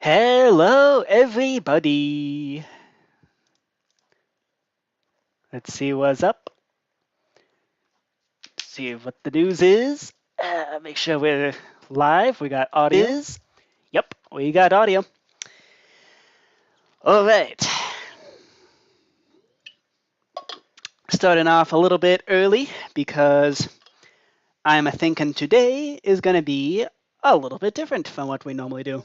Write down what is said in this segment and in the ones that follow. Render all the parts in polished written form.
Hello, everybody. Let's see what's up. See what the news is. Make sure we're live. We got audio. Yep, we got audio. All right. Starting off a little bit early because I'm thinking today is going to be a little bit different from what we normally do.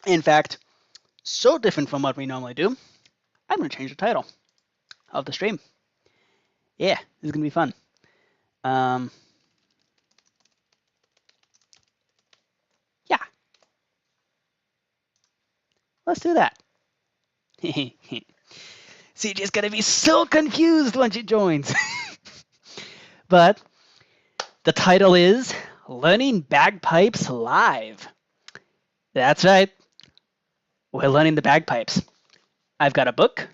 In fact, so different from what we normally do, I'm going to change the title of the stream. Yeah, this is going to be fun. Yeah. Let's do that. CJ's going to be so confused when she joins. But the title is Learning Bagpipes Live. That's right. We're learning the bagpipes. I've got a book,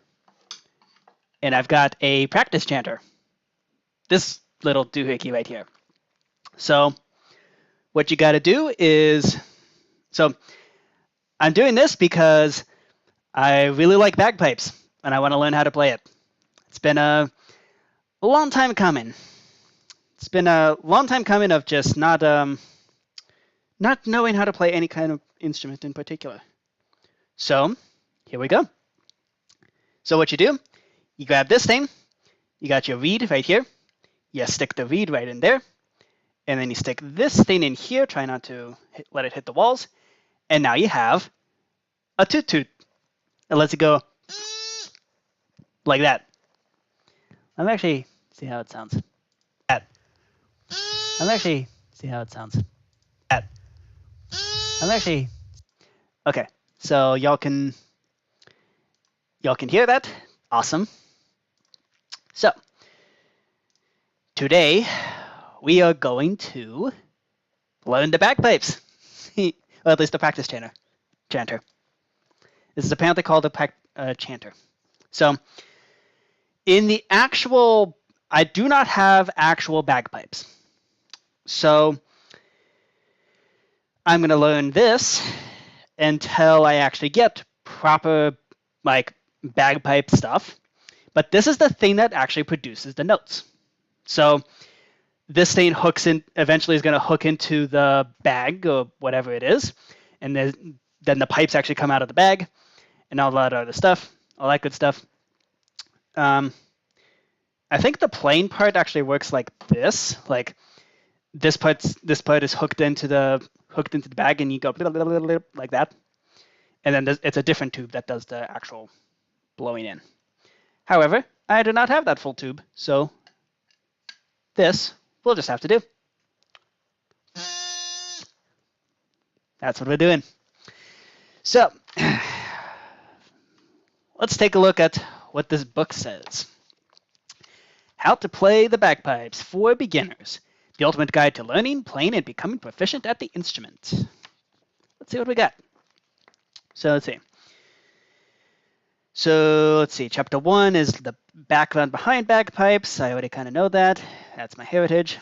and I've got a practice chanter. This little doohickey right here. So what you got to do is, I'm doing this because I really like bagpipes, and I want to learn how to play it. It's been a long time coming. It's been a long time coming of just not knowing how to play any kind of instrument in particular. So here we go. So what you do, you grab this thing, you got your reed right here, you stick the reed right in there, and then you stick this thing in here, try not to let it hit the walls, and now you have a toot-toot. It lets it go like that. Let me actually see how it sounds. Okay, so y'all can hear that? Awesome. So today we are going to learn the bagpipes. Or at least the practice chanter. This is apparently called a chanter. So in the actual, I do not have actual bagpipes. So I'm going to learn this until I actually get proper bagpipe stuff. But this is the thing that actually produces the notes. So this thing eventually is going to hook into the bag or whatever it is, and then the pipes actually come out of the bag, and all that other stuff, all that good stuff. I think the playing part actually works like this. Like this part is hooked into the bag, and you go like that, and then it's a different tube that does the actual blowing in. However, I do not have that full tube, so this we'll just have to do. That's what we're doing. So let's take a look at what this book says. How to Play the Bagpipes for Beginners. The Ultimate Guide to Learning, Playing, and Becoming Proficient at the Instrument. Let's see what we got. So let's see. Chapter 1 is the background behind bagpipes. I already kind of know that. That's my heritage.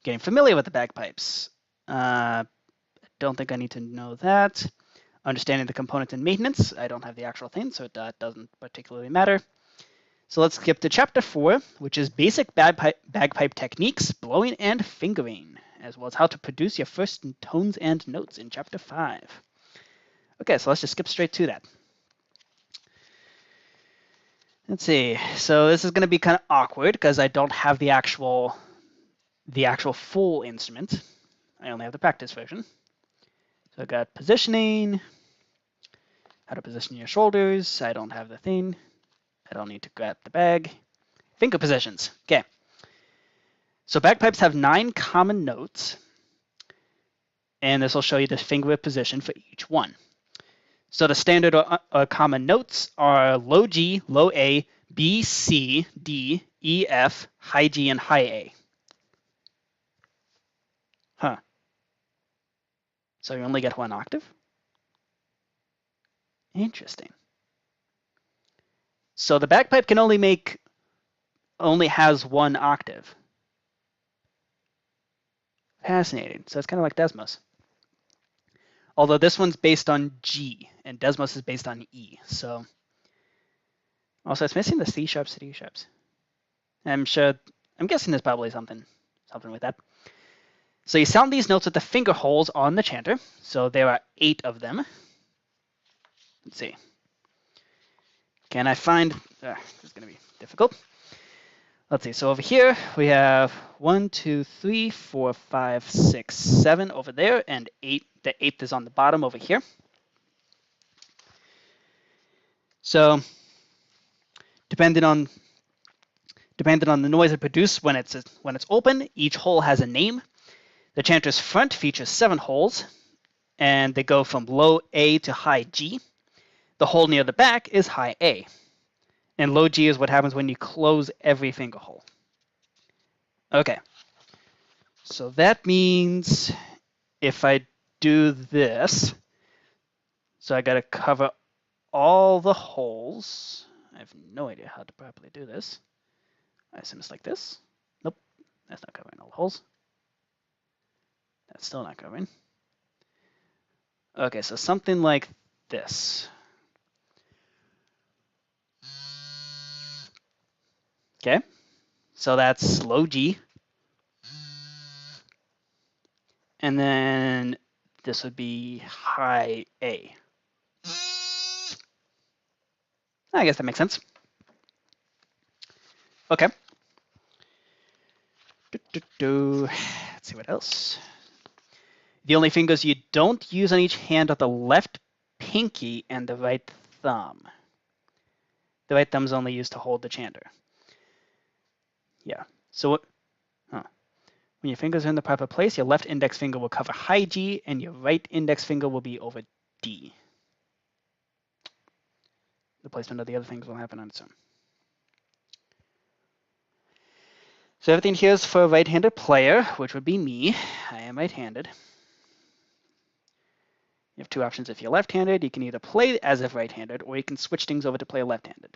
Getting familiar with the bagpipes. I don't think I need to know that. Understanding the components and maintenance. I don't have the actual thing, so that doesn't particularly matter. So let's skip to Chapter 4, which is Basic Bagpipe Techniques, Blowing and Fingering, as well as how to produce your first tones and notes in Chapter 5. Okay, so let's just skip straight to that. Let's see. So this is going to be kind of awkward because I don't have the actual full instrument. I only have the practice version. So I got positioning, how to position your shoulders. I don't have the thing. I don't need to grab the bag. Finger positions. Okay. So bagpipes have 9 common notes, and this will show you the finger position for each one. So the standard or common notes are low G, low A, B, C, D, E, F, high G, and high A. Huh. So you only get 1 octave? Interesting. So the bagpipe can only has 1 octave. Fascinating. So it's kind of like Desmos. Although this one's based on G, and Desmos is based on E. So also it's missing the C sharps, D sharps. I'm guessing there's probably something with that. So you sound these notes with the finger holes on the chanter. So there are 8 of them. Let's see. Can I find? This is going to be difficult. Let's see. So over here we have 1, 2, 3, 4, 5, 6, 7 over there, and 8. The 8th is on the bottom over here. So depending on the noise it produces when it's open, each hole has a name. The chanter's front features 7 holes, and they go from low A to high G. The hole near the back is high A. And low G is what happens when you close every finger hole. Okay. So that means if I do this, so I got to cover all the holes. I have no idea how to properly do this. I assume it's like this. Nope, that's not covering all the holes. That's still not covering. Okay, so something like this. Okay, so that's low G. And then this would be high A. I guess that makes sense. Okay. Let's see what else. The only fingers you don't use on each hand are the left pinky and the right thumb. The right thumb is only used to hold the chanter. Yeah. So when your fingers are in the proper place, your left index finger will cover high G, and your right index finger will be over D. The placement of the other fingers will happen on its own. So everything here is for a right-handed player, which would be me. I am right-handed. You have 2 options. If you're left-handed, you can either play as if right-handed, or you can switch things over to play left-handed.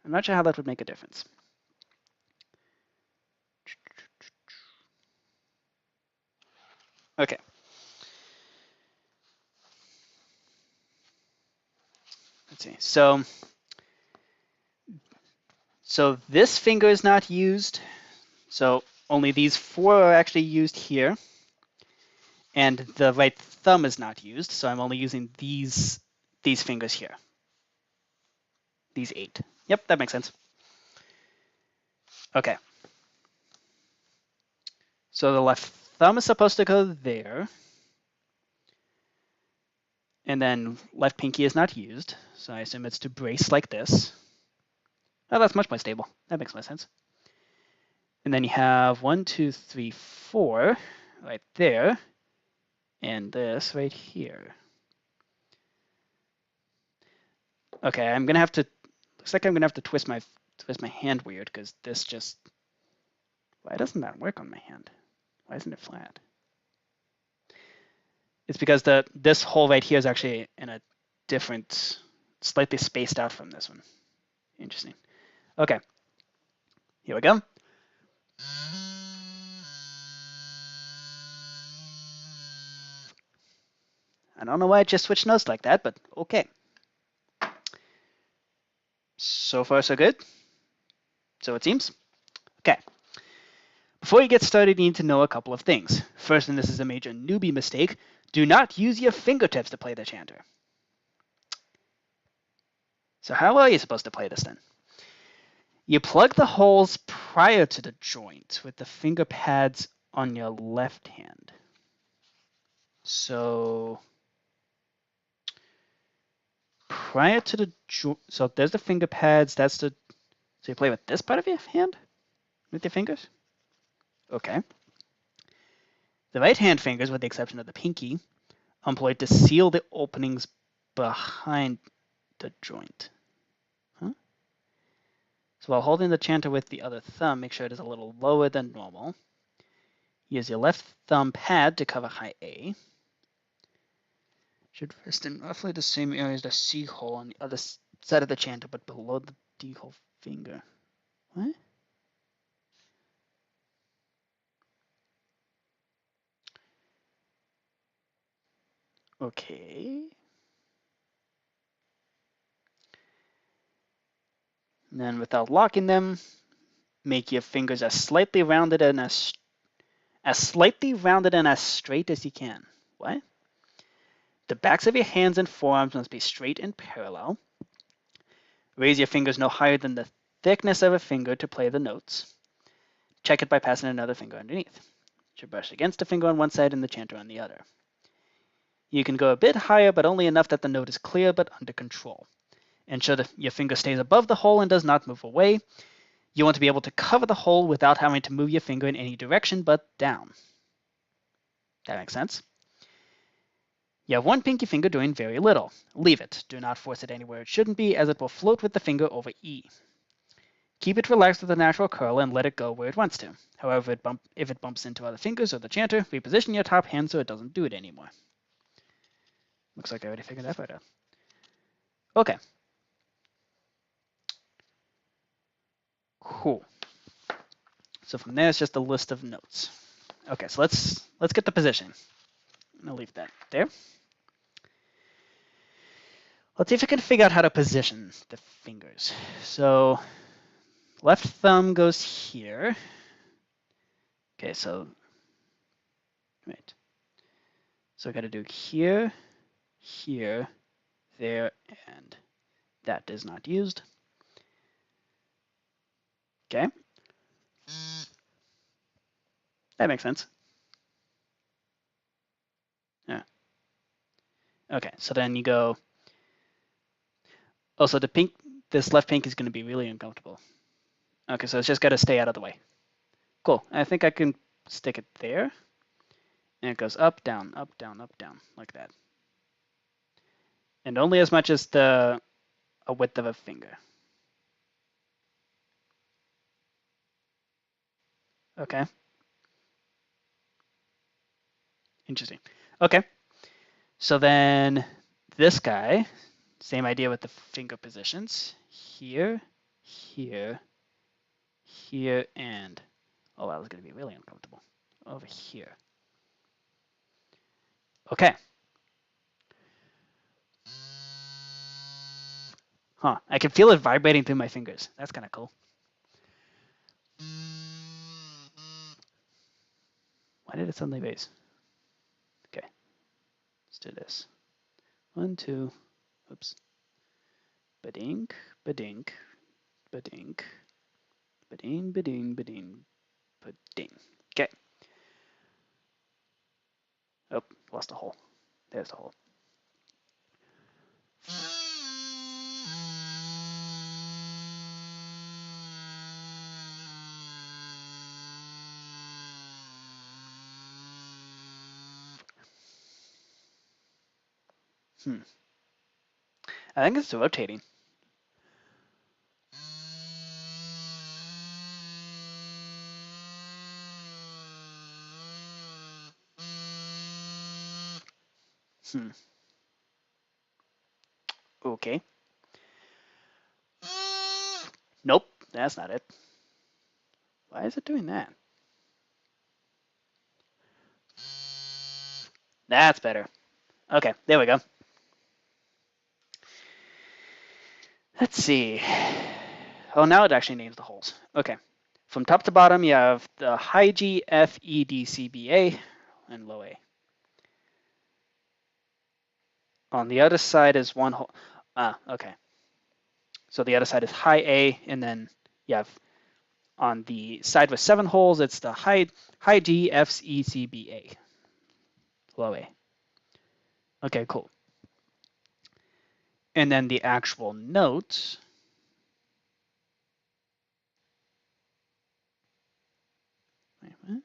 I'm not sure how that would make a difference. Okay. Let's see. So this finger is not used. So only these 4 are actually used here. And the right thumb is not used, so I'm only using these fingers here. These 8. Yep, that makes sense. Okay. So the left thumb is supposed to go there. And then left pinky is not used, so I assume it's to brace like this. Oh, that's much more stable. That makes more sense. And then you have 1, 2, 3, 4 right there, and this right here. Okay, I'm gonna have to. Looks like I'm gonna have to twist my hand weird, because this just. Why doesn't that work on my hand? Why isn't it flat? It's because this hole right here is actually in a different, slightly spaced out from this one. Interesting. Okay. Here we go. I don't know why I just switched notes like that, but okay. So far, so good. So it seems. Okay. Before you get started, you need to know a couple of things. First, and this is a major newbie mistake, do not use your fingertips to play the chanter. So how are you supposed to play this then? You plug the holes prior to the joint with the finger pads on your left hand. So prior to the joint, so there's the finger pads, so you play with this part of your hand? With your fingers? Okay. The right hand fingers, with the exception of the pinky, are employed to seal the openings behind the joint. Huh? So while holding the chanter with the other thumb, make sure it is a little lower than normal. Use your left thumb pad to cover high A. Should rest in roughly the same area as the C hole on the other side of the chanter, but below the D hole finger. What? Okay. And then without locking them, make your fingers as slightly rounded and as straight as you can. What? The backs of your hands and forearms must be straight and parallel. Raise your fingers no higher than the thickness of a finger to play the notes. Check it by passing another finger underneath. Should brush against a finger on one side and the chanter on the other. You can go a bit higher, but only enough that the note is clear but under control. Ensure that your finger stays above the hole and does not move away. You want to be able to cover the hole without having to move your finger in any direction but down. That makes sense? You have one pinky finger doing very little. Leave it. Do not force it anywhere it shouldn't be, as it will float with the finger over E. Keep it relaxed with a natural curl and let it go where it wants to. However, if it bumps into other fingers or the chanter, reposition your top hand so it doesn't do it anymore. Looks like I already figured that part out. Okay. Cool. So from there, it's just a list of notes. Okay, so let's get the position. I'll leave that there. Let's see if I can figure out how to position the fingers. So left thumb goes here. Okay, so right. So I got to do here, here, there, and that is not used. Okay. That makes sense. Yeah. Okay, so then you go. Also, this left pink is going to be really uncomfortable. Okay, so it's just got to stay out of the way. Cool. I think I can stick it there. And it goes up, down, like that. And only as much as a width of a finger. Okay. Interesting. Okay. So then this guy, same idea with the finger positions. Here, here, here, and oh, that was going to be really uncomfortable. Over here. Okay. Huh. I can feel it vibrating through my fingers. That's kind of cool. Why did it suddenly raise? Okay. Let's do this. 1, 2. Oops. Badink, badink, badink, bading, bading, bading, bading. Okay. Oh, lost a hole. There's the hole. I think it's rotating. Okay. Nope, that's not it. Why is it doing that? That's better. Okay, there we go. Let's see. Oh, now it actually names the holes. Okay. From top to bottom, you have the high G, F, E, D, C, B, A, and low A. On the other side is one hole. Okay. So the other side is high A, and then you have on the side with 7 holes, it's the high G, F, E, C, B, A. Low A. Okay, cool. And then the actual notes. Wait, what?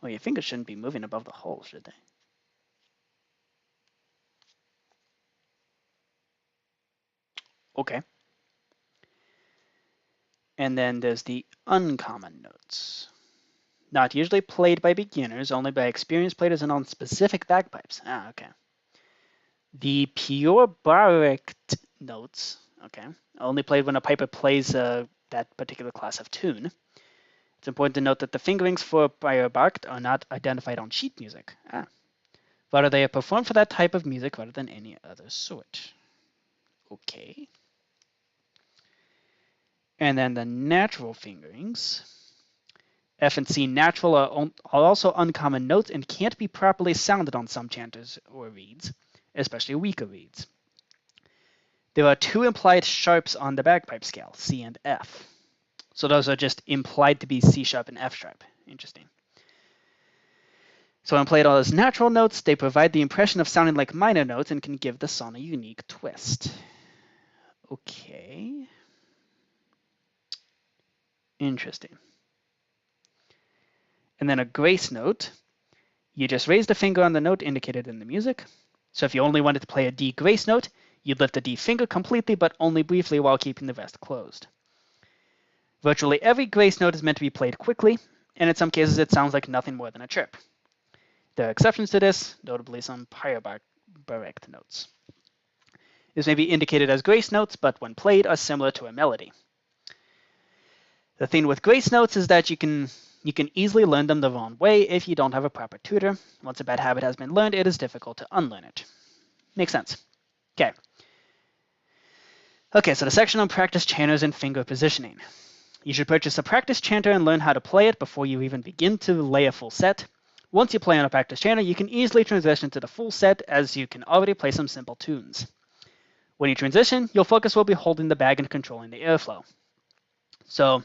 Well, your fingers shouldn't be moving above the hole, should they? Okay. And then there's the uncommon notes. Not usually played by beginners, only by experienced players and on specific bagpipes. Okay. The pure baric notes, okay, only played when a piper plays that particular class of tune. It's important to note that the fingerings for prior barked are not identified on sheet music. Rather, they are performed for that type of music rather than any other sort. Okay. And then the natural fingerings. F and C natural are also uncommon notes and can't be properly sounded on some chanters or reeds, especially weaker reeds. There are two implied sharps on the bagpipe scale, C and F. So those are just implied to be C sharp and F sharp. Interesting. So when played all as natural notes, they provide the impression of sounding like minor notes and can give the song a unique twist. Okay. Interesting. And then a grace note. You just raise the finger on the note indicated in the music. So if you only wanted to play a D grace note, you'd lift the D finger completely, but only briefly while keeping the rest closed. Virtually every grace note is meant to be played quickly, and in some cases it sounds like nothing more than a chirp. There are exceptions to this, notably some pyrobaric notes. This may be indicated as grace notes, but when played are similar to a melody. The thing with grace notes is that you can easily learn them the wrong way if you don't have a proper tutor. Once a bad habit has been learned, it is difficult to unlearn it. Makes sense. Okay, so the section on practice chanters and finger positioning. You should purchase a practice chanter and learn how to play it before you even begin to lay a full set. Once you play on a practice chanter, you can easily transition to the full set as you can already play some simple tunes. When you transition, your focus will be holding the bag and controlling the airflow. So,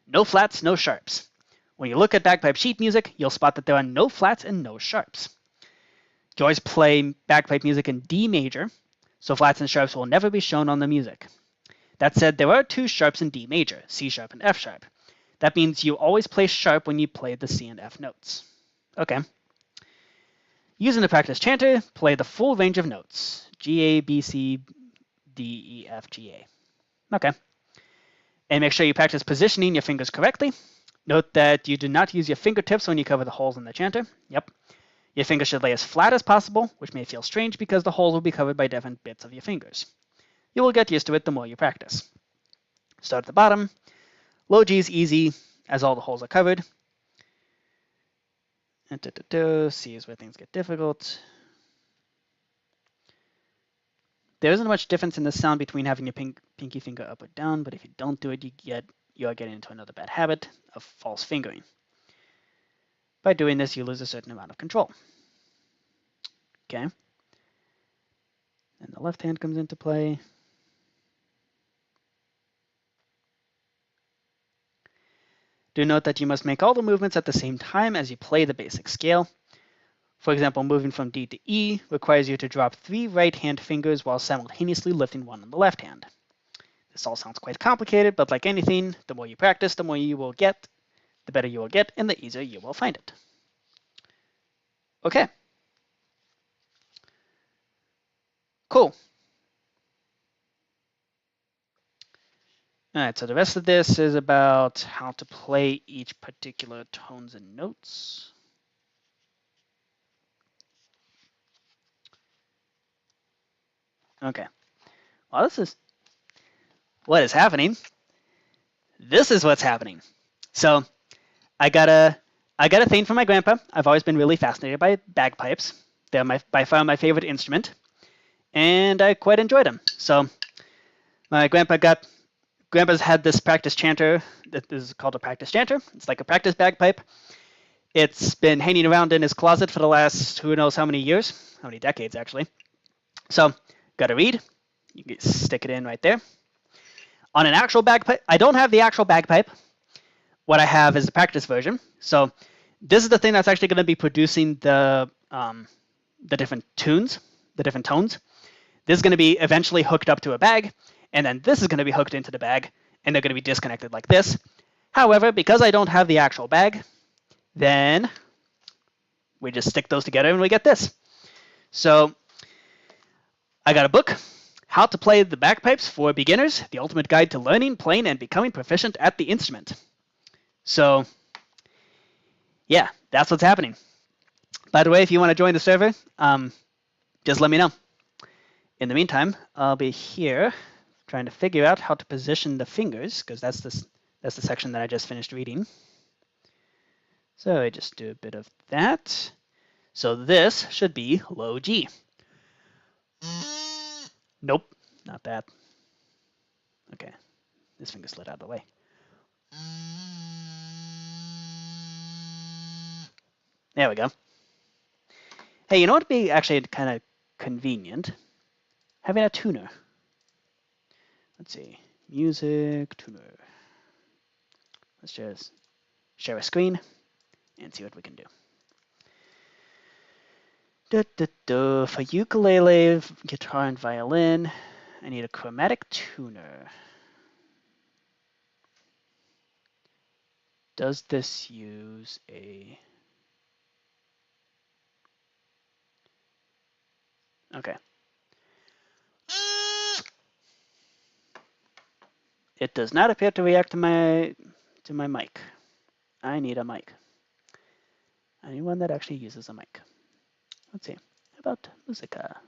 no flats, no sharps. When you look at bagpipe sheet music, you'll spot that there are no flats and no sharps. You always play bagpipe music in D major, so flats and sharps will never be shown on the music. That said, there are two sharps in D major, C sharp and F sharp. That means you always play sharp when you play the C and F notes. Okay. Using the practice chanter, play the full range of notes. G, A, B, C, D, E, F, G, A. Okay. And make sure you practice positioning your fingers correctly. Note that you do not use your fingertips when you cover the holes in the chanter. Yep. Your fingers should lay as flat as possible, which may feel strange because the holes will be covered by different bits of your fingers. You will get used to it the more you practice. Start at the bottom. Low G is easy, as all the holes are covered. C is where things get difficult. There isn't much difference in the sound between having your pinky finger up or down, but if you don't do it, you are getting into another bad habit of false fingering. By doing this, you lose a certain amount of control. Okay. And the left hand comes into play. Do note that you must make all the movements at the same time as you play the basic scale. For example, moving from D to E requires you to drop 3 right-hand fingers while simultaneously lifting one on the left hand. This all sounds quite complicated, but like anything, the more you practice, the more you will get, the better you will get, and the easier you will find it. Okay. Cool. All right, so the rest of this is about how to play each particular tones and notes. Okay. Well, this is what is happening. This is what's happening. So, I got a thing from my grandpa. I've always been really fascinated by bagpipes. They're by far my favorite instrument, and I quite enjoyed them. So, my Grandpa's had this practice chanter that is called a practice chanter. It's like a practice bagpipe. It's been hanging around in his closet for the last who knows how many years, how many decades actually. So, got a reed. You can stick it in right there. On an actual bagpipe, I don't have the actual bagpipe. What I have is the practice version. So, this is the thing that's actually going to be producing the different tunes, the different tones. This is going to be eventually hooked up to a bag. And then this is going to be hooked into the bag, and they're going to be disconnected like this. However, because I don't have the actual bag, then we just stick those together and we get this. So I got a book, How to Play the Bagpipes for Beginners, the ultimate guide to learning, playing, and becoming proficient at the instrument. So yeah, that's what's happening. By the way, if you want to join the server, just let me know. In the meantime, I'll be here trying to figure out how to position the fingers, because that's the section that I just finished reading. So I just do a bit of that. So this should be low G. Nope, not that. Okay, this finger slid out of the way. There we go. Hey, you know what would be actually kind of convenient? Having a tuner. Let's see. Music tuner. Let's just share a screen and see what we can do. For ukulele, guitar, and violin, I need a chromatic tuner. Does this use a... Okay. It does not appear to react to my mic. I need a mic. I need one that actually uses a mic. Let's see. How about Musica?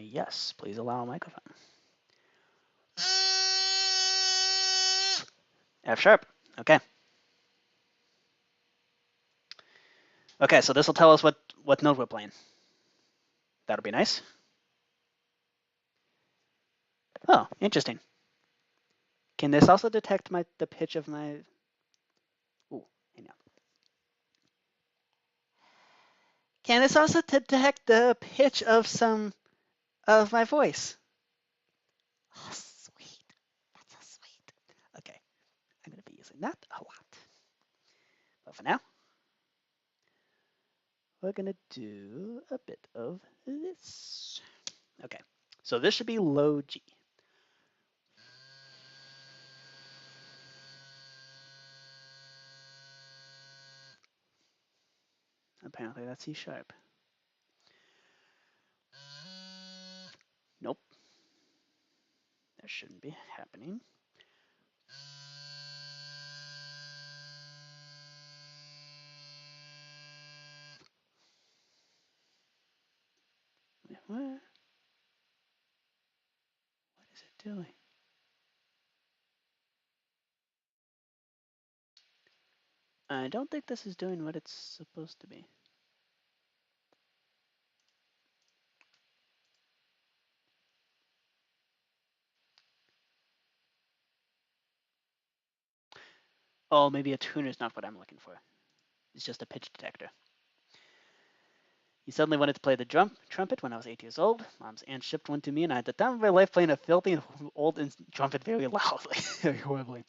Yes, please allow a microphone. F sharp. Okay. Okay, so this will tell us what note we're playing. That'll be nice. Oh, interesting. Can this also detect the pitch of my... Ooh, hang on. Can this also detect the pitch of some of my voice? Oh, sweet. That's so sweet. Okay, I'm going to be using that a lot. But for now, we're going to do a bit of this. Okay, so this should be low G. Apparently that's C sharp. Nope. That shouldn't be happening. What? What is it doing? I don't think this is doing what it's supposed to be. Oh, maybe a tuner is not what I'm looking for. It's just a pitch detector. He suddenly wanted to play the trumpet when I was 8 years old. Mom's aunt shipped one to me, and I had the time of my life playing a filthy old trumpet very loudly, very horribly.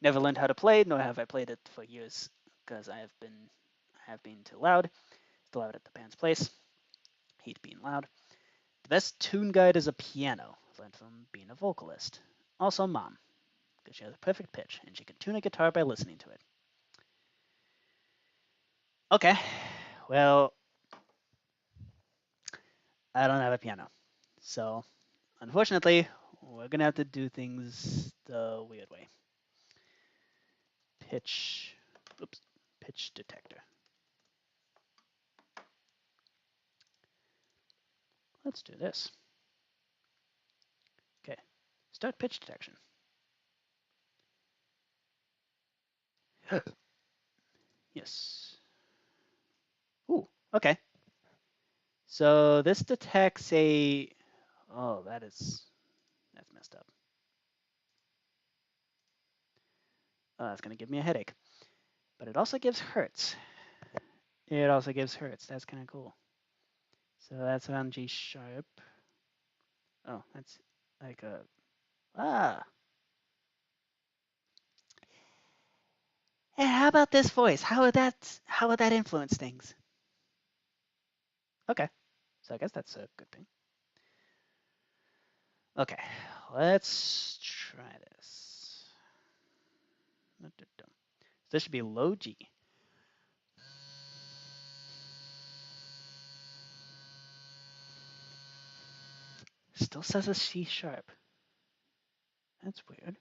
Never learned how to play, nor have I played it for years, because I have been too loud. Still out at the band's place. Hate being loud. The best tune guide is a piano. Learned from being a vocalist. Also, Mom, because she has a perfect pitch, and she can tune a guitar by listening to it. Okay, well, I don't have a piano, so unfortunately, we're gonna have to do things the weird way. Pitch detector. Let's do this. Okay, start pitch detection. Yes. Ooh, okay. So this detects a... Oh, that's messed up. Oh, that's gonna give me a headache. But it also gives hertz. It also gives hertz. That's kind of cool. So that's around G sharp. Oh, that's like a... Ah. Hey, how about this voice? How would that influence things? Okay. So I guess that's a good thing. Okay, let's try this. This should be low G. Still says a C sharp. That's weird.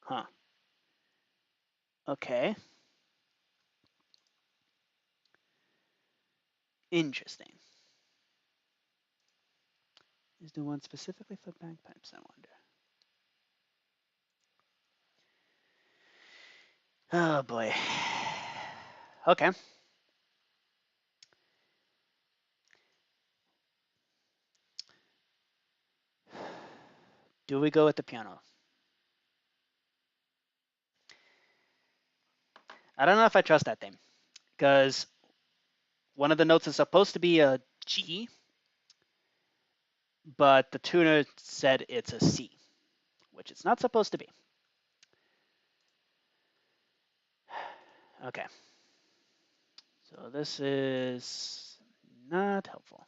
Huh. Okay. Interesting. Is there one specifically for bagpipes, I wonder? Oh boy. Okay. Do we go with the piano? I don't know if I trust that thing, because one of the notes is supposed to be a G, but the tuner said it's a C, which it's not supposed to be. Okay. So this is not helpful.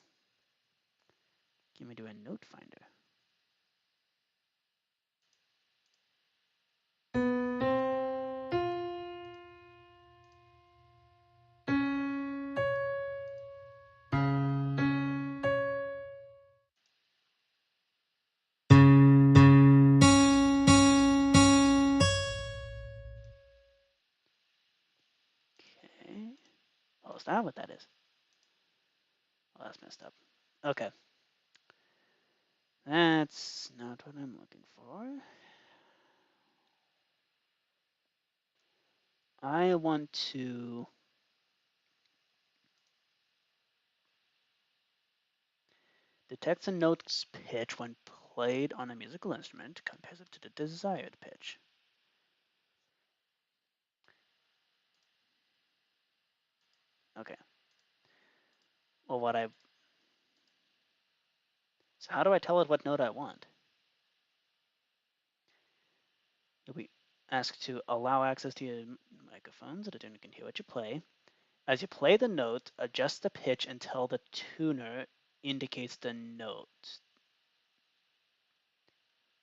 Can we do a note finder? Okay. Oh, is that what that is? Oh, that's messed up. Okay. That's not what I'm looking for. I want to detect a note's pitch when played on a musical instrument, compares it to the desired pitch. Okay. Well, so how do I tell it what note I want? We ask to allow access to your microphone so the tuner can hear what you play. As you play the note, adjust the pitch until the tuner indicates the note,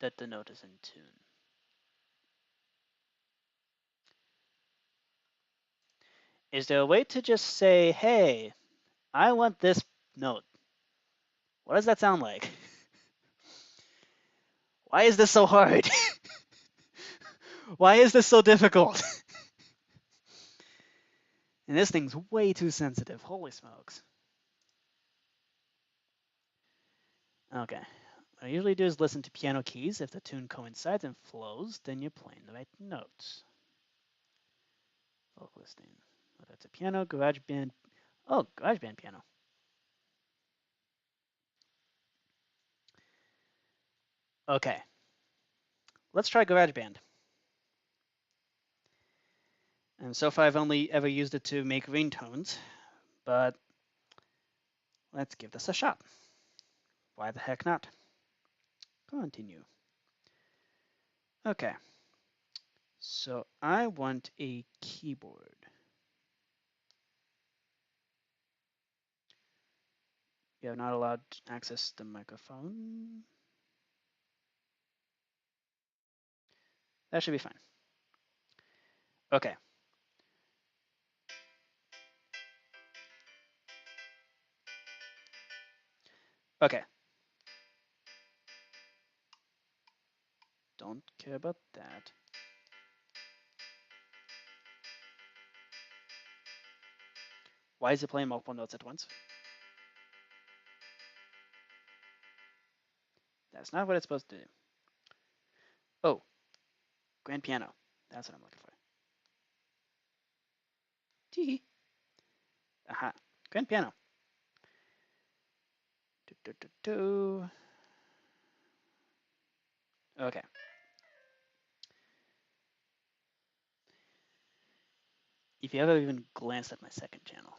that the note is in tune. Is there a way to just say, hey, I want this note? What does that sound like? Why is this so hard? Why is this so difficult? And this thing's way too sensitive. Holy smokes. Okay. What I usually do is listen to piano keys. If the tune coincides and flows, then you're playing the right notes. Folk listening. Whether it's a piano, GarageBand. Oh, GarageBand piano. Okay. Let's try GarageBand. And so far, I've only ever used it to make ringtones, but let's give this a shot. Why the heck not? Continue. Okay. So I want a keyboard. You have not allowed access to the microphone. That should be fine. Okay. Okay. Don't care about that. Why is it playing multiple notes at once? That's not what it's supposed to do. Oh, grand piano. That's what I'm looking for. Tee. Aha. Grand piano. Do, do, do, do. Okay. If you ever even glanced at my second channel.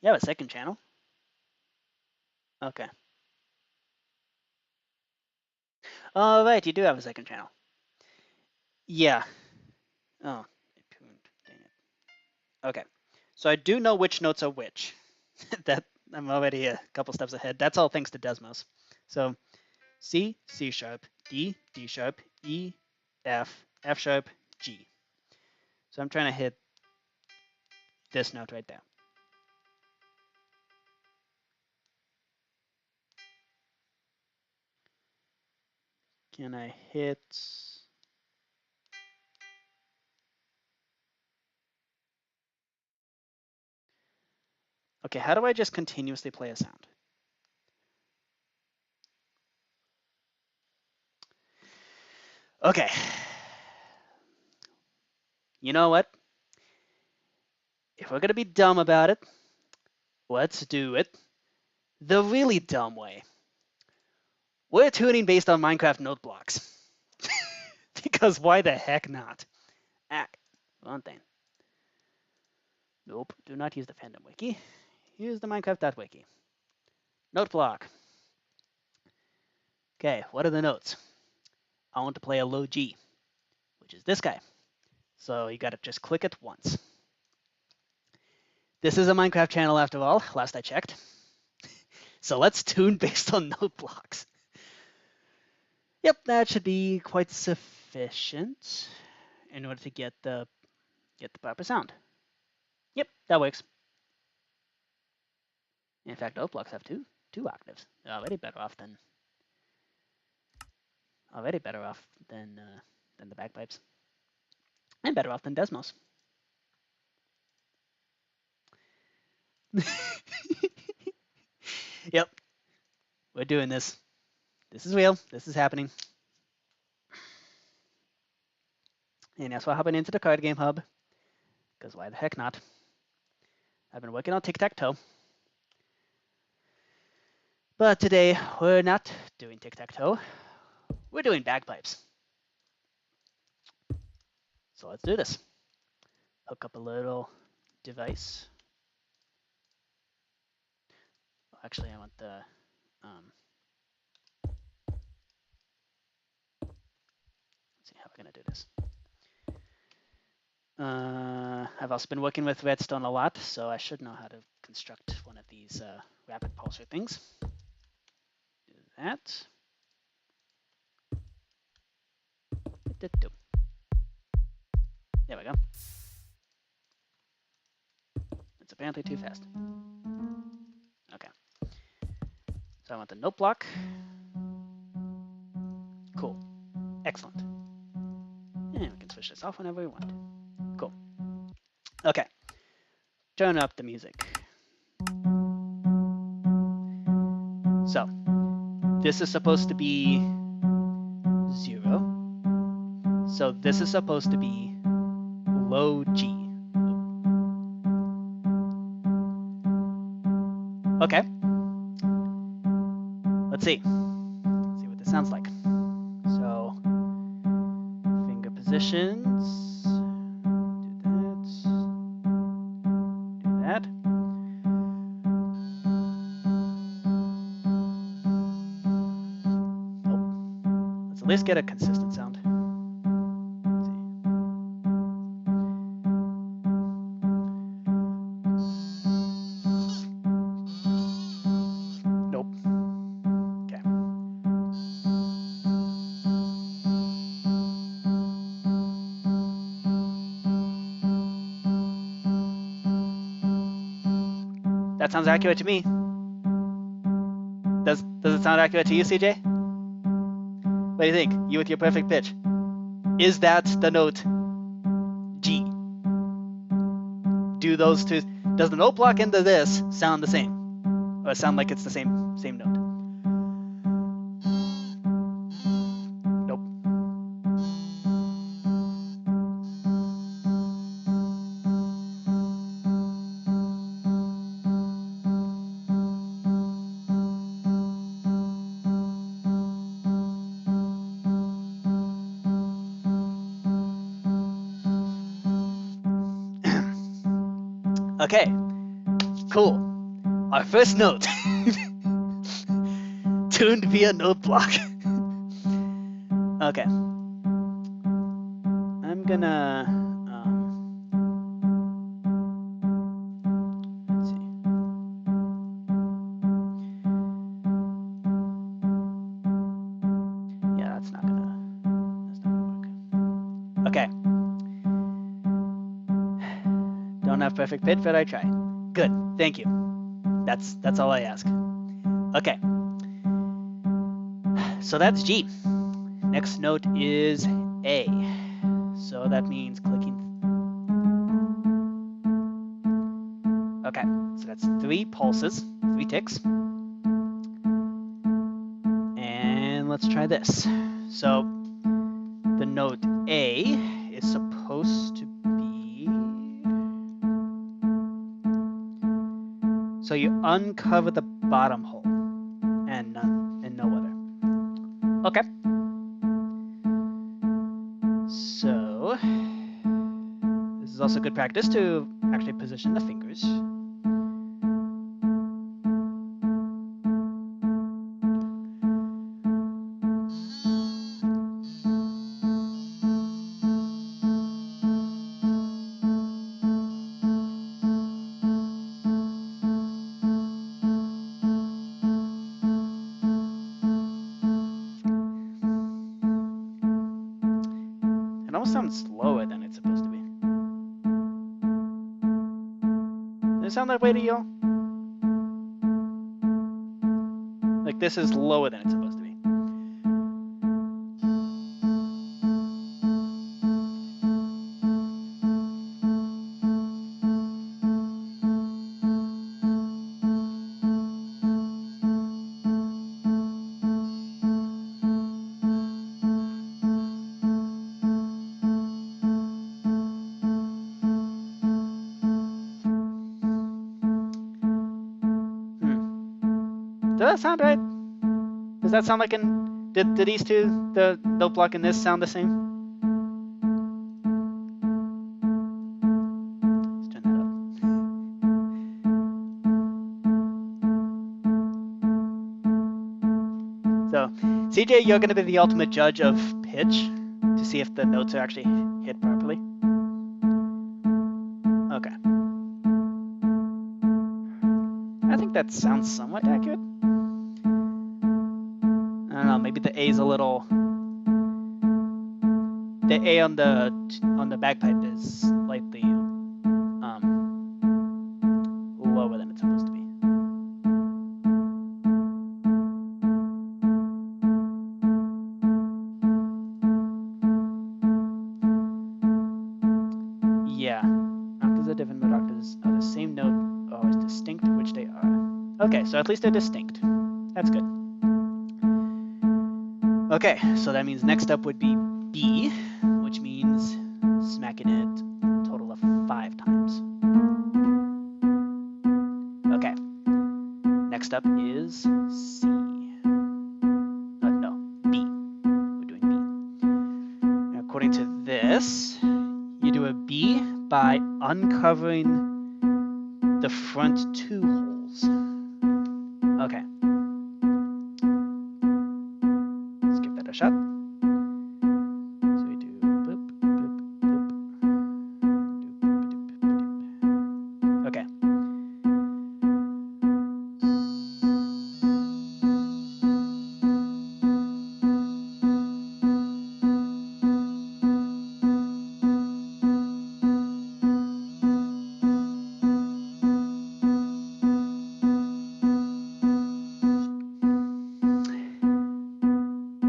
You have a second channel? Okay. Oh, right, you do have a second channel. Yeah. Oh, dang it. Okay. So I do know which notes are which. That I'm already a couple steps ahead. That's all thanks to Desmos. So C, C sharp, D, D sharp, E, F, F sharp, G. So I'm trying to hit this note right there. Can I hit Okay, how do I just continuously play a sound? Okay. You know what? If we're going to be dumb about it, let's do it the really dumb way. We're tuning based on Minecraft note blocks. Because why the heck not? Ah, one thing. Nope, do not use the fandom wiki. Use the Minecraft.wiki. Note block. Okay, what are the notes? I want to play a low G, which is this guy. So you gotta just click it once. This is a Minecraft channel after all, last I checked. So let's tune based on note blocks. Yep, that should be quite sufficient in order to get the proper sound. Yep, that works. In fact, note blocks have two octaves. They're already better off than the bagpipes, and better off than Desmos. Yep, we're doing this. This is real. This is happening. And that's why hopping into the card game hub, because why the heck not? I've been working on tic-tac-toe. But today, we're not doing tic-tac-toe. We're doing bagpipes. So let's do this. Hook up a little device. Actually, I want the... let's see how we're going to do this. I've also been working with Redstone a lot, so I should know how to construct one of these rapid pulsar things. Do that. There we go. It's apparently too fast. Okay. So I want the note block. Cool. Excellent. And we can switch this off whenever we want. Cool. Okay. Turn up the music. So, this is supposed to be 0. So this is supposed to be low G. Okay. Let's see. Let's see what this sounds like. So, finger positions. Do that. Nope. Let's at least get a consistent sound. That sounds accurate to me. Does it sound accurate to you, CJ? What do you think? You with your perfect pitch. Is that the note G? Do those two? Does the note block into this sound the same, or sound like it's the same note? Nope. Okay, cool. Our first note. Tuned via note block. Okay. I'm gonna... let's see. Yeah, that's not gonna work. Okay. Don't have perfect pitch, but I try. Good, thank you. That's all I ask. Okay. So that's G. Next note is A. So that means clicking. Okay, so that's 3 pulses, 3 ticks. And let's try this. So the note A is supposed to be... So you uncover the bottom hole and no other. Okay. So this is also good practice to actually position the fingers. It almost sounds slower than it's supposed to be. Does it sound that way to you? Like this is lower than it's supposed to be. Does that sound right? Does that sound like did these two, the note block and this, sound the same? Let's turn that up. So, CJ, you're going to be the ultimate judge of pitch to see if the notes are actually hit properly. Okay. I think that sounds somewhat accurate. I don't know, maybe the A is a little... The A on the bagpipe is slightly lower than it's supposed to be. Yeah, octaves are different, but octaves are the same note, always distinct, which they are. Okay, so at least they're distinct. That's good. Okay, so that means next up would be B, which means smacking it a total of 5 times. Okay, next up is C. No, B. We're doing B. Now, according to this, you do a B by uncovering the front 2 holes. Okay. Let's give that a shot. So we do boop, boop, boop. Doop, doop, doop, doop. Okay.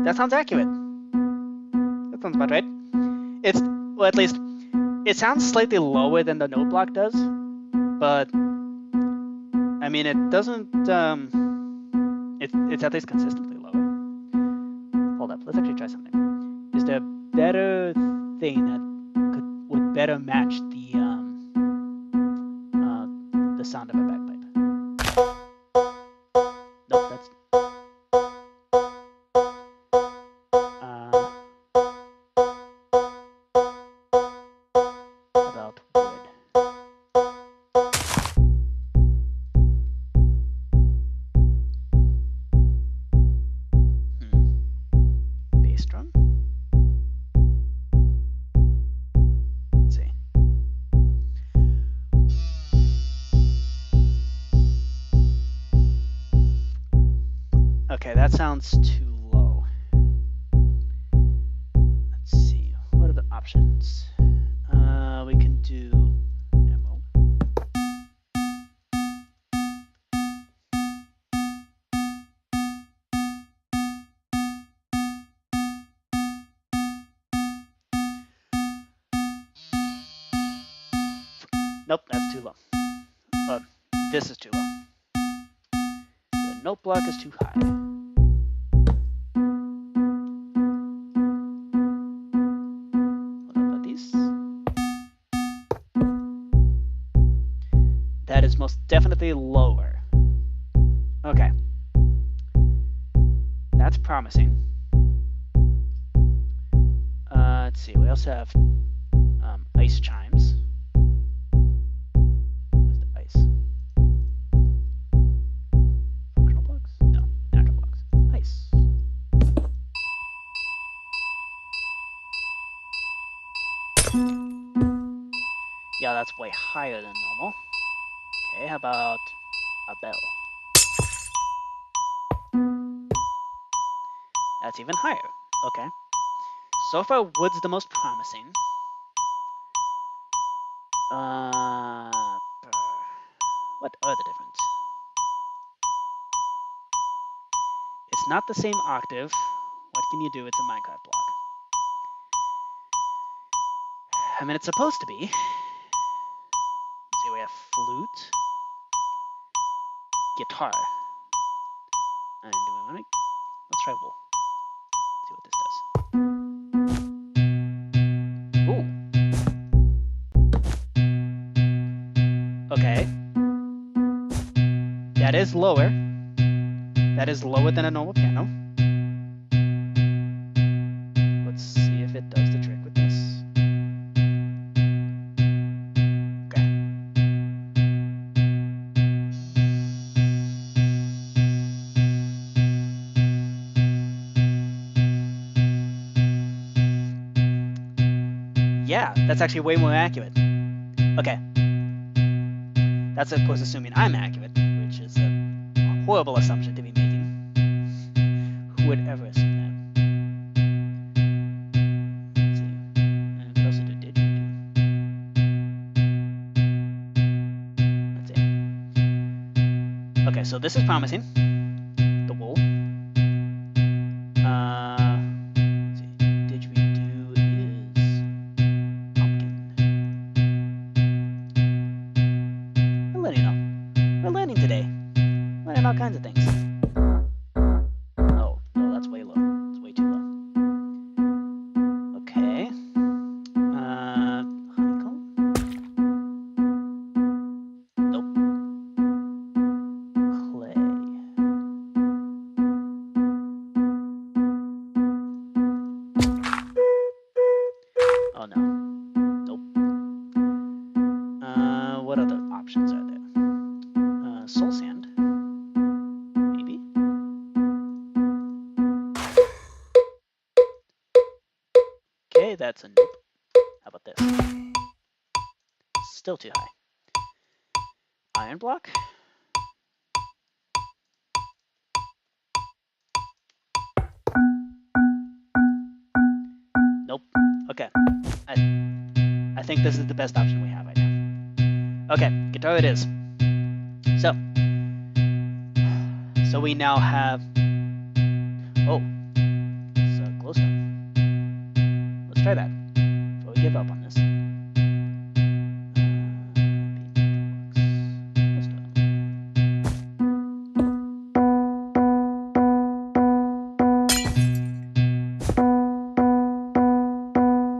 That sounds accurate. That sounds about right. It's, well, at least, it sounds slightly lower than the note block does, but, I mean, it doesn't, it's at least consistently lower. Hold up, let's actually try something. Is there a better thing that would better match the sound of a bagpipe? Nope, that's... about wood. Bass drum? Let's see. Okay, that sounds too low. Let's see, what are the options? We can do ammo. Nope, that's too low. This is too low. The note block is too high. What about these? That is most definitely lower. Okay. That's promising. Let's see, we also have ice chimes. Where's the ice? Functional blocks? No, natural blocks. Ice. Yeah, that's way higher than normal. Okay, how about a bell? That's even higher. Okay. So far, wood's the most promising. What are the difference? It's not the same octave. What can you do? It's a Minecraft block. I mean, it's supposed to be. Let's see, we have flute, guitar, and do we want to? Let's try wool. See what this does. Ooh. Okay. That is lower. That is lower than a normal piano. Let's see if it does the trick with this. Okay. Yeah, that's actually way more accurate. Okay. That's of course assuming I'm accurate, which is a horrible assumption to be making. Who would ever assume that? Let's see. What else did you do? Let's see. Okay, so this is promising. The wool. Let's see. Didgeridoo is pumpkin. We're learning though. We're learning today. Learning all kinds of things. Oh, no, that's way low. It's way too low. Okay. Honeycomb? Nope. Clay. Oh no. Nope. What other options are there? Soul sand. Maybe. Okay, that's a nope. How about this? Still too high. Iron block? Nope. Okay. I think this is the best option we have right now. Okay, guitar it is. So we now have. Oh, it's glowstone. Let's try that before we give up on this.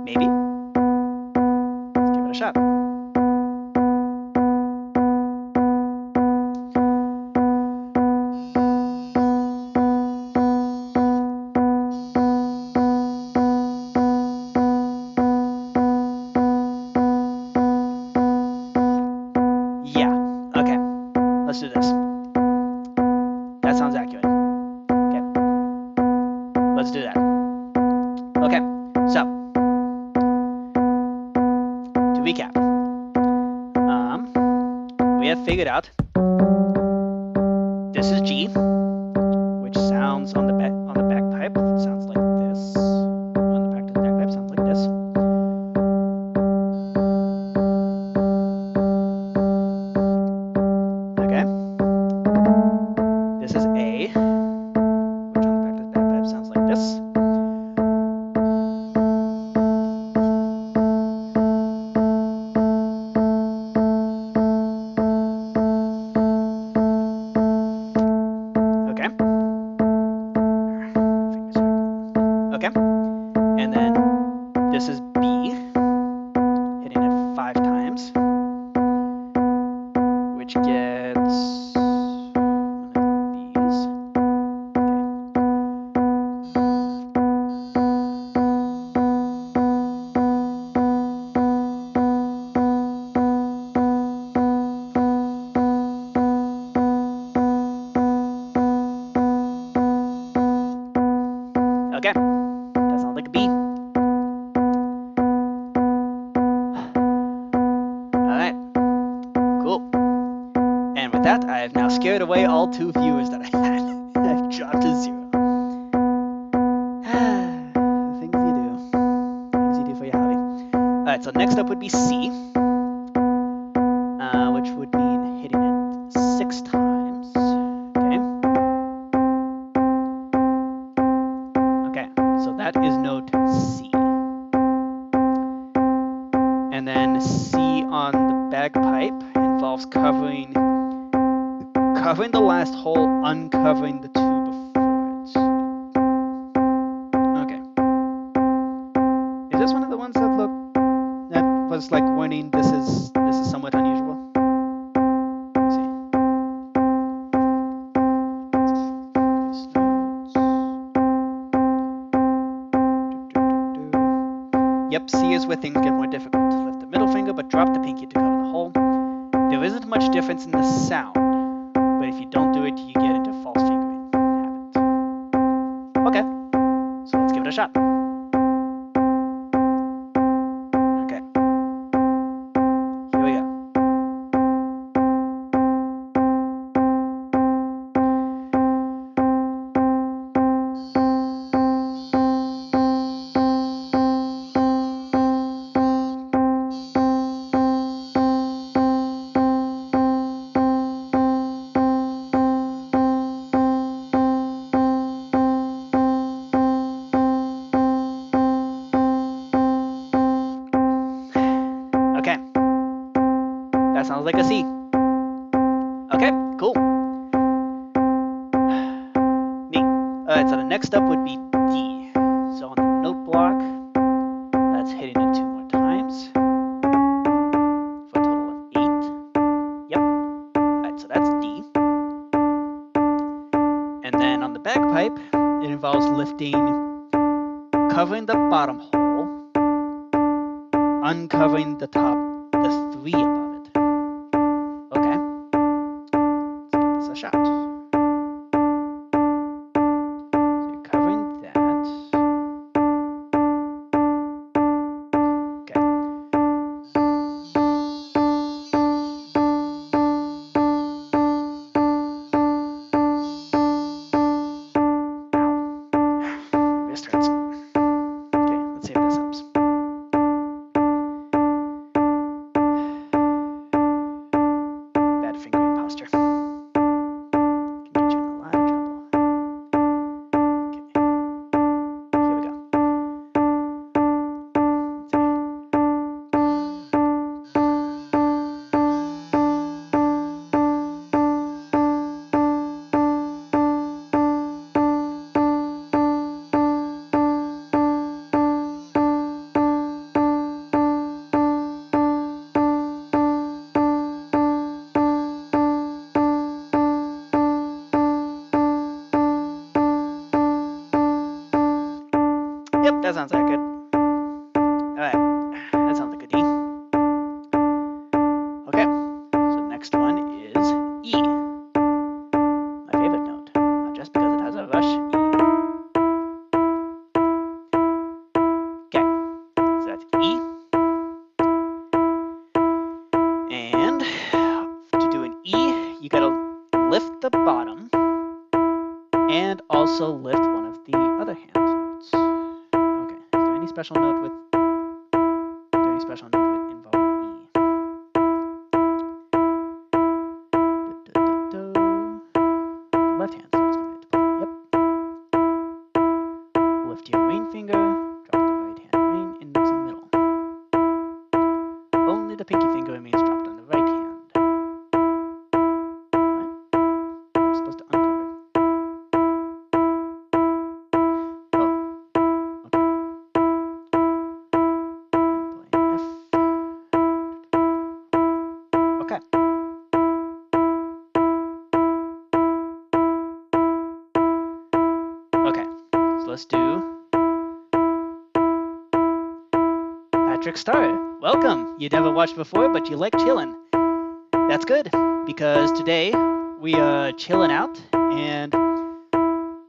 Maybe. Let's give it a shot. Let's do this. That sounds accurate. Okay. Let's do that. Okay, so to recap, we have figured out this is G, which sounds on the bagpipe sounds like this. On the practice bagpipe sounds like this. Okay. This is A, which on the practice bagpipe sounds like this. I've now scared away all 2 viewers that I had. I've dropped to 0. The things you do. Things you do for your hobby. Alright, so next up would be C, which would mean hitting it 6 times. Okay. Okay, so that is note C. And then C on the bagpipe involves covering the last hole, uncovering the 2 before it. Okay. Is this one of the ones that was like warning this is somewhat unusual? Let me see. Yep, C is where things get more difficult. Lift the middle finger, but drop the pinky to cover the hole. There isn't much difference in the sound, but if you don't do it, you get into false fingering habit. Okay, so let's give it a shot. Okay, here we go. Sounds like a C. Okay, cool. Neat. Alright, so the next up would be D. So on the note block, that's hitting it 2 more times for a total of 8. Yep. Alright, so that's D. And then on the bagpipe, it involves covering the bottom hole, uncovering the top, the 3 above it. Okay, let's give this a shot. So you're covering that. Okay. Ow. My wrist hurts. Okay, let's see if this helps. Fingering posture. Can get you in a lot of trouble. Okay. Here we go. Yep, that sounds like good. Alright, that sounds like a D. Okay, so next one is E. My favorite note, not just because it has a rush, E. Okay, so that's E. And to do an E, you gotta lift the bottom and also lift one of the other hand notes. Any special note involving E? Left hand starts coming into play. Yep. Lift your ring finger, drop the right hand ring, index and middle. Only the pinky finger remains dropped on the right hand. What? I'm supposed to uncover it. Okay. Okay, so let's do Patrick Starr. Welcome. You never watched before, but you like chilling. That's good, because today we are chilling out, and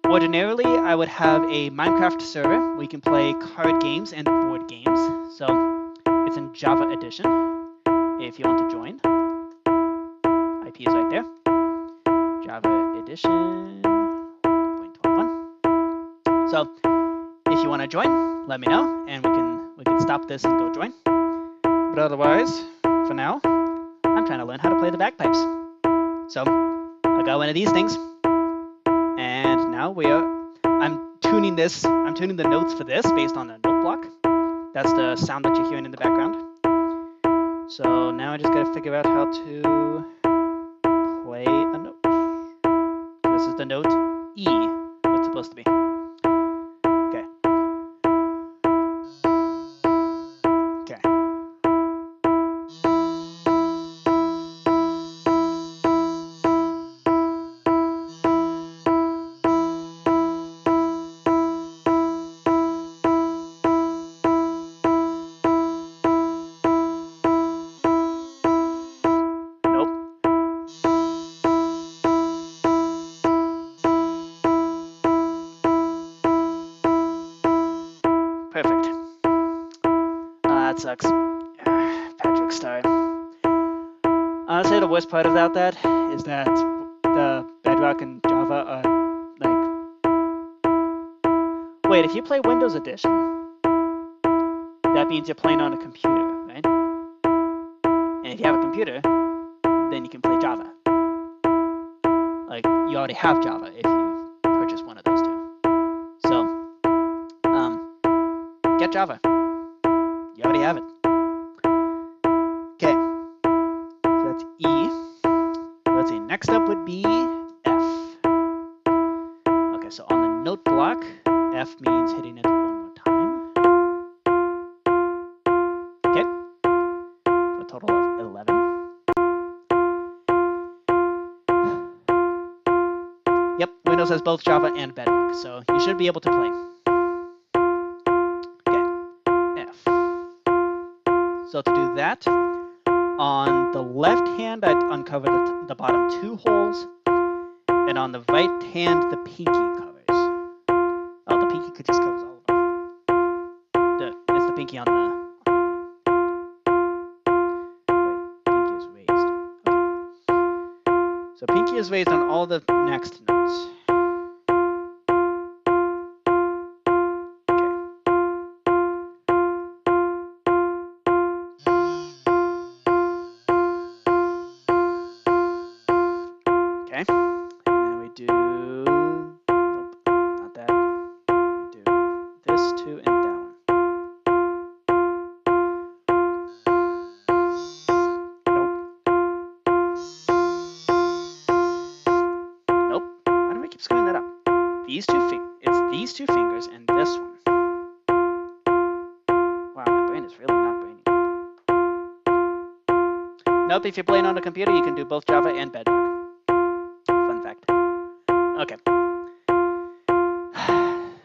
ordinarily I would have a Minecraft server where you can play card games and board games. So it's in Java edition if you want to join. IP is right there. Java edition 1.21. So if you want to join, let me know, and we can stop this and go join. But otherwise, for now, I'm trying to learn how to play the bagpipes. So I got one of these things, and now I'm tuning the notes for this based on a note block. That's the sound that you're hearing in the background. So now I just gotta figure out how to play a note. This is the note E, what's supposed to be. Okay. Okay. Perfect. That sucks. Patrick Star. Honestly, the worst part about that is that the Bedrock and Java are like... Wait, if you play Windows Edition, that means you're playing on a computer, right? And if you have a computer, then you can play Java. Like, you already have Java if you purchase one of those two. So, get Java. You already have it. Okay. So that's E. Let's see. Next up would be F. Okay, so on the note block, F means hitting it one more time. Okay. For a total of 11. Yep, Windows has both Java and Bedrock, so you should be able to play. So to do that, on the left hand, I'd uncover the bottom two holes, and on the right hand, the pinky covers. Oh, the pinky just covers all of them. It's the pinky on the... Wait, pinky is raised. Okay. So pinky is raised on all the next notes. Okay, and then we do, nope, not that. We do this two and down. Nope. Why do I keep screwing that up? It's these two fingers and this one. Wow, my brain is really not braining. Nope, if you're playing on a computer, you can do both Java and Bedrock. Fun fact. Okay.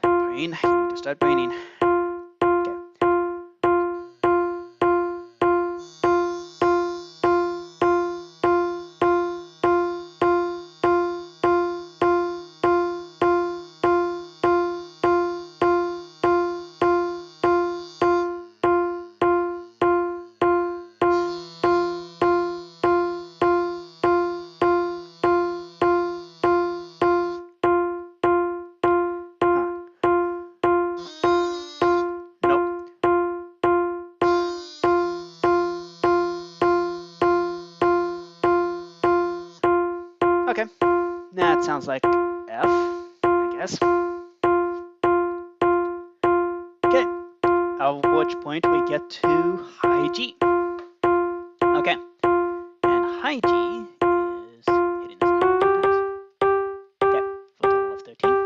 Brain, you need to start braining. Okay. Okay, that sounds like F, I guess. Okay, at which point we get to high G. Okay, and high G is hitting this number 2 times. Okay, for a total of 13.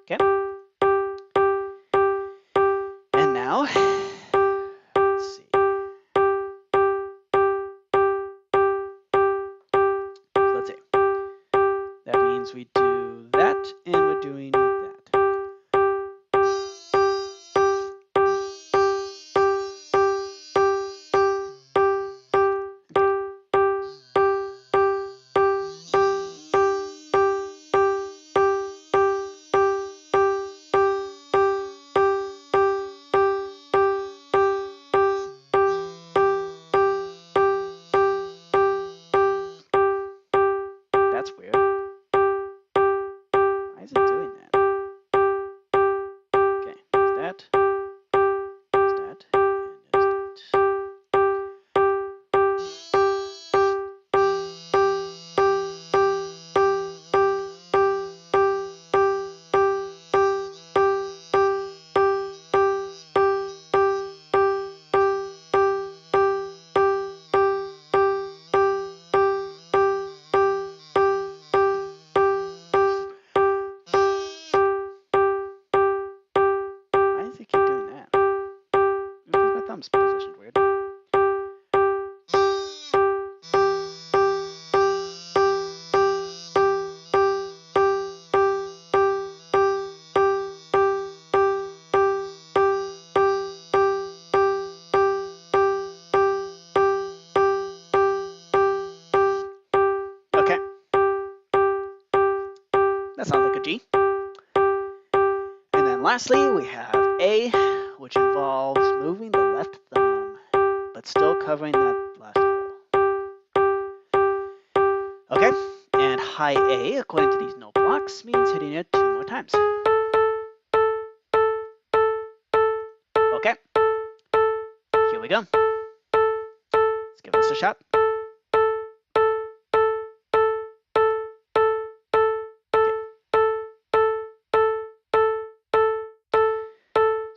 Okay, and now, let's see. That means we do that, and we're doing that. positioned weird. Okay. That sounds like a G. And then lastly, we have A, which involves moving the left thumb, but still covering that last hole. Okay, and high A, according to these note blocks, means hitting it 2 more times. Okay, here we go. Let's give this a shot.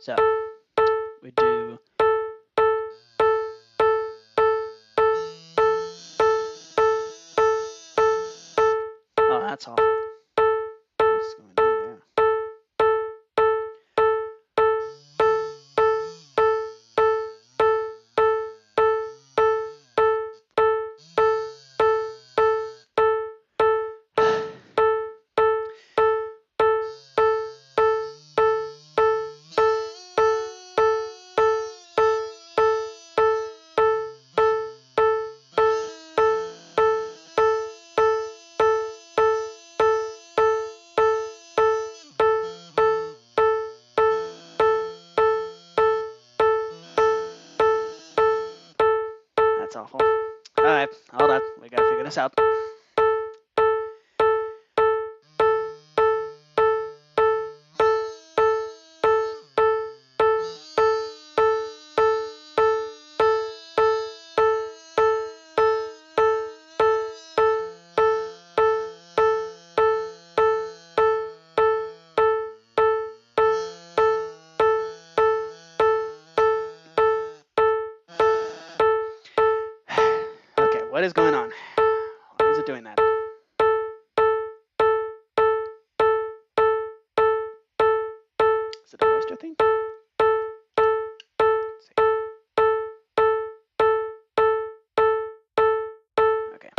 So we do oh, that's awful. What's going on there? That's awful. All right, hold on. We gotta figure this out. Okay, what is going on? Why is it doing that? Is it a moisture thing? Let's see. Okay.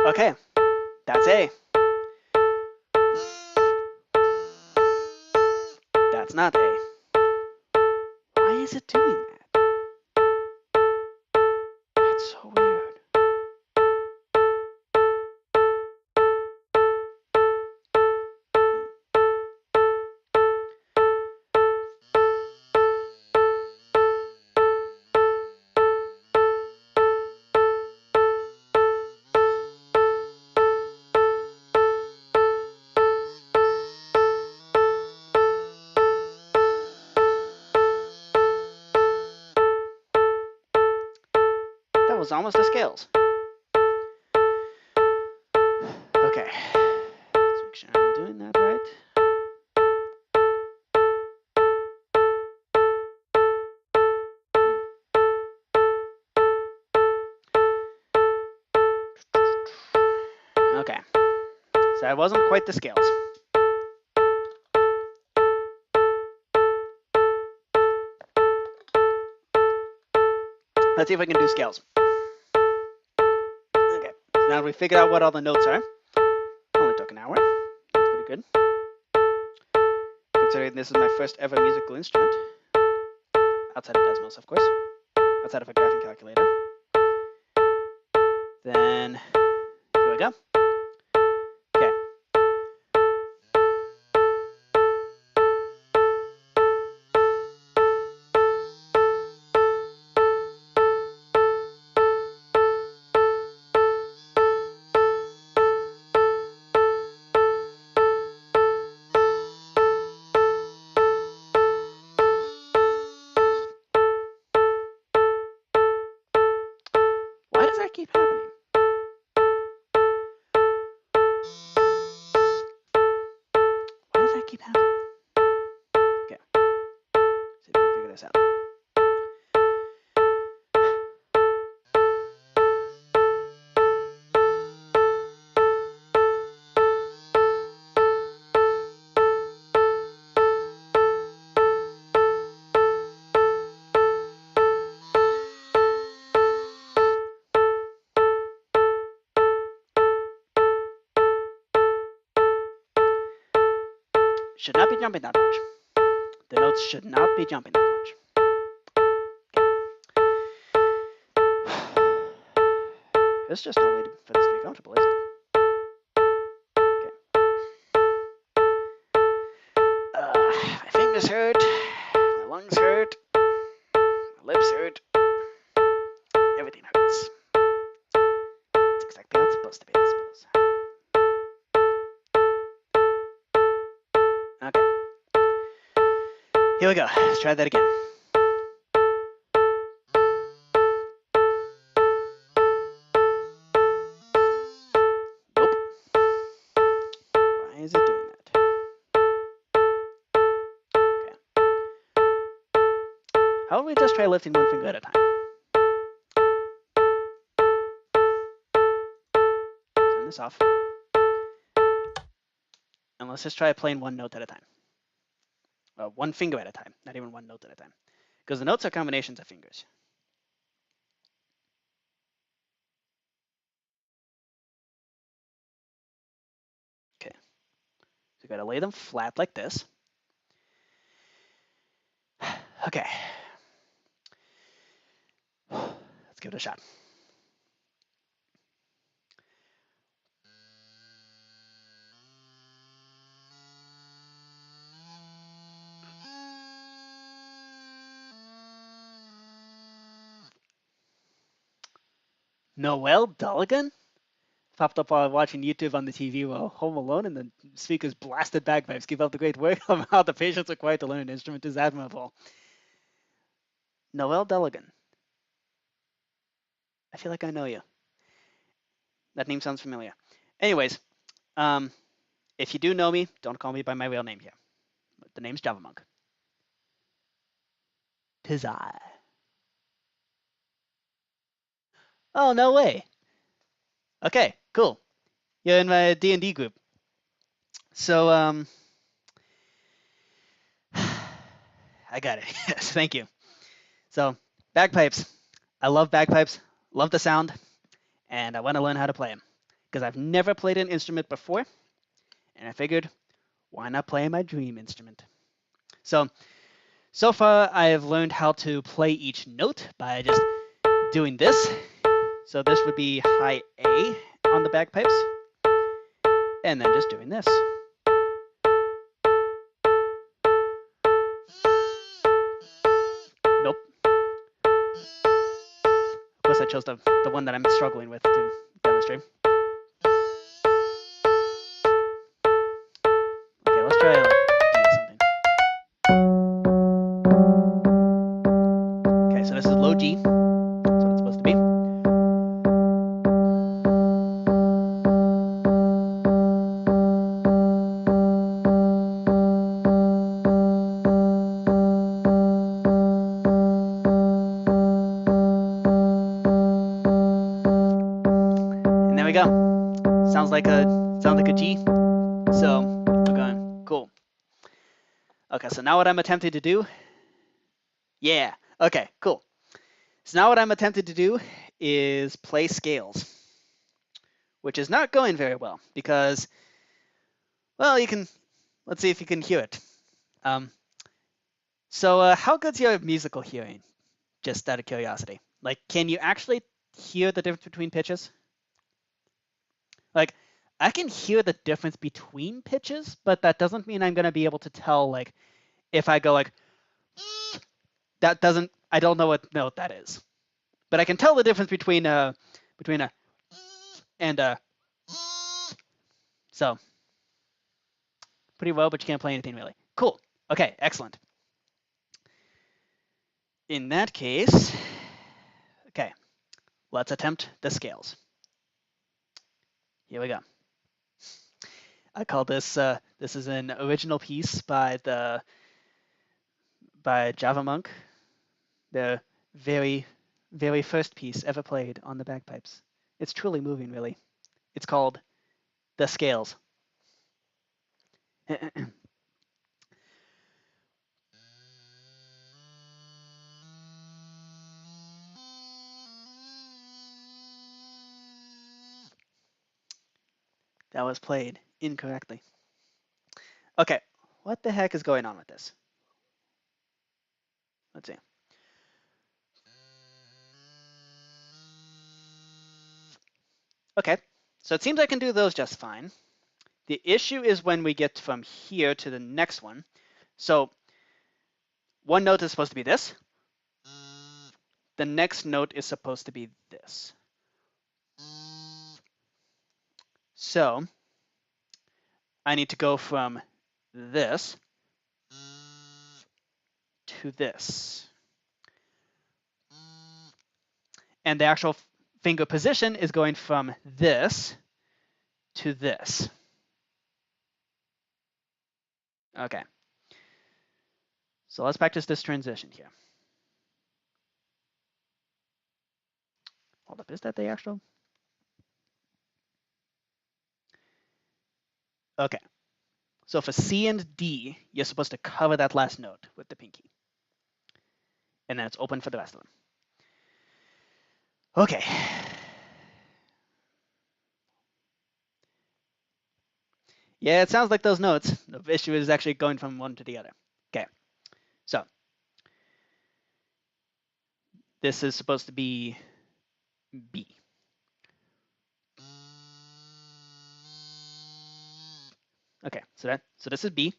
Okay, that's A. That's not A. Why is it doing that? That's so weird. That was almost a scales. Okay, let's make sure I'm doing that right. Okay, so that wasn't quite the scales. Let's see if we can do scales. Okay, so now that we figured out what all the notes are, only took an hour. That's pretty good. Considering this is my first ever musical instrument, outside of Desmos, of course, outside of a graphing calculator. Then, here we go. Okay. keep happening? Why does that keep happening? Okay. See if we can figure this out. Should not be jumping that much. The notes should not be jumping that much. There's just no way for this to be comfortable, is it? Okay. My fingers hurt. My lungs hurt. My lips hurt. Everything hurts. It's exactly how it's supposed to be, I suppose. Okay. Here we go. Let's try that again. Nope. Why is it doing that? Okay. How about we just try lifting one finger at a time? Turn this off. And let's just try playing one note at a time. One finger at a time, not even one note at a time. Because the notes are combinations of fingers. Okay. So you gotta lay them flat like this. Okay. Let's give it a shot. Noel Dulligan? Popped up while watching YouTube on the TV while home alone, and the speakers blasted bagpipes. Keep up the great work of how the patience required to learn an instrument is admirable. Noel Dulligan. I feel like I know you. That name sounds familiar. Anyways, if you do know me, don't call me by my real name here. But the name's Javamonk. 'Tis I. Oh, no way. Okay, cool. You're in my D&D group. So, I got it. Yes, thank you. So, bagpipes. I love bagpipes, love the sound, and I want to learn how to play them. Because I've never played an instrument before, and I figured, why not play my dream instrument? So far I have learned how to play each note by just doing this. So this would be high A on the bagpipes, and then just doing this. Nope. Of course I chose the one that I'm struggling with to demonstrate. Okay, let's try like something. Okay, so this is low G. That's what it's supposed to be. And there we go. Sounds like a G. So we're going cool. Okay, so now what I'm attempting to do. Yeah. Okay, cool. So now what I'm attempting to do is play scales, which is not going very well because, well, let's see if you can hear it. So how good's your musical hearing? Just out of curiosity. Like, can you actually hear the difference between pitches? Like, I can hear the difference between pitches, but that doesn't mean I'm going to be able to tell, like, if I go like, that doesn't, I don't know what note that is. But I can tell the difference between a and a. So pretty well, but you can't play anything really. Cool. Okay, excellent. In that case, okay, let's attempt the scales. Here we go. I call this, this is an original piece by Javamonk, the very, very first piece ever played on the bagpipes. It's truly moving, really. It's called The Scales. That was played incorrectly. Okay, what the heck is going on with this? Let's see. Okay, so it seems I can do those just fine. The issue is when we get from here to the next one. So one note is supposed to be this. The next note is supposed to be this. So I need to go from this to this. And the actual finger position is going from this to this. Okay. So let's practice this transition here. Hold up, is that the actual? Okay. So for C and D, you're supposed to cover that last note with the pinky. And then it's open for the rest of them. Okay. Yeah, it sounds like those notes. The issue is actually going from one to the other. Okay. So this is supposed to be B. Okay, so this is B.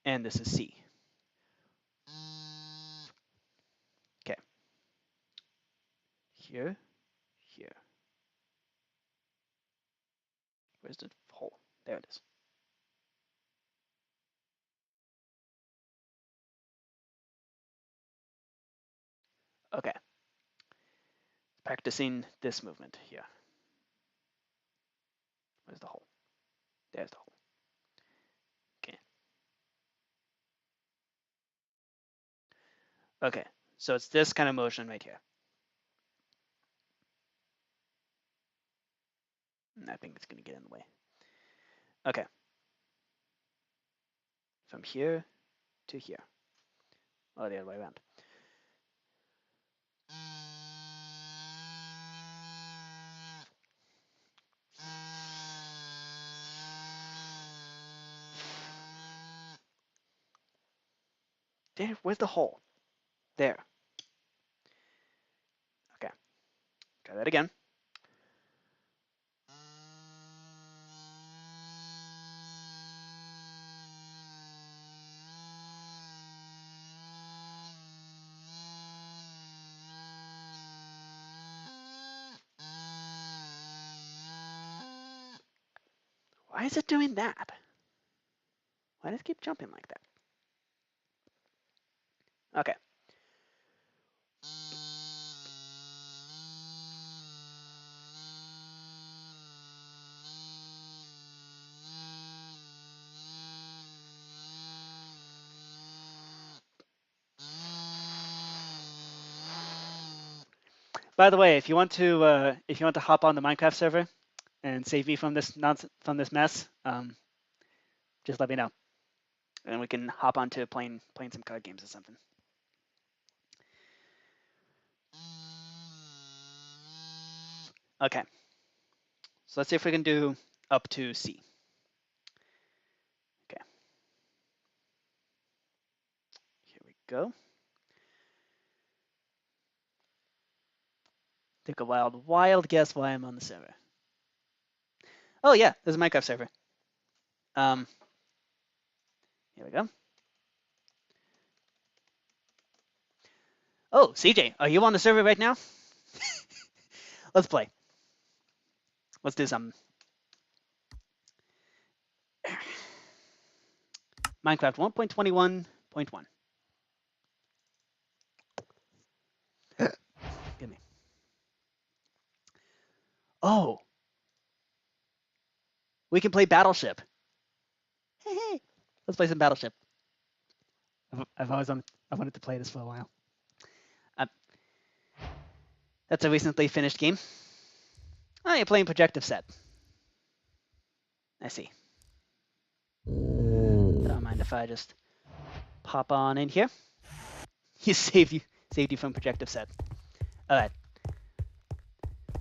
And this is C. Okay. Here, here. Where's the hole? There it is. Okay. Practicing this movement here. Where's the hole? There's the hole. Okay. Okay, so it's this kind of motion right here. I think it's going to get in the way. Okay. From here to here. Oh, the other way around. There, where's the hole? There. Okay. Try that again. Why is it doing that? Why does it keep jumping like that? Okay. By the way, if you want to hop on the Minecraft server and save me from this mess, just let me know, and we can hop onto playing some card games or something. Okay. So let's see if we can do up to C. Okay. Here we go. Take a wild guess why I'm on the server. Oh yeah, there's a Minecraft server. Here we go. Oh, CJ, are you on the server right now? Let's play. Let's do some Minecraft 1.21.1. We can play Battleship. Hey, let's play some Battleship. I've always wanted to play this for a while. That's a recently finished game. Oh, you're playing Projective Set. I see. Don't mind if I just pop on in here. He saved you from Projective Set. All right.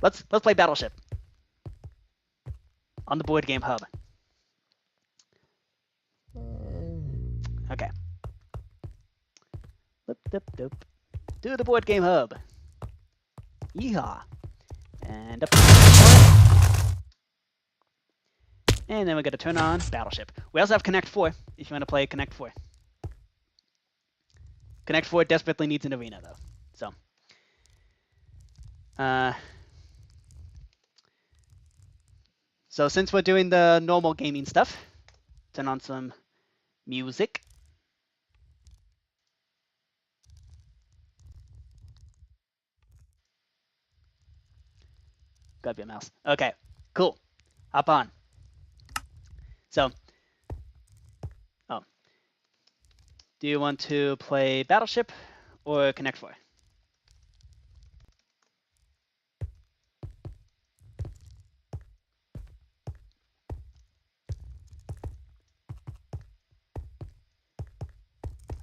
Let's play Battleship on the Board Game Hub. Okay. To the Board Game Hub. Yeehaw. And up. And then we're going to turn on Battleship. We also have Connect 4 if you want to play Connect 4. Connect 4 desperately needs an arena, though. So since we're doing the normal gaming stuff, turn on some music. Grab your mouse. Okay, cool. Hop on. So, do you want to play Battleship or Connect 4?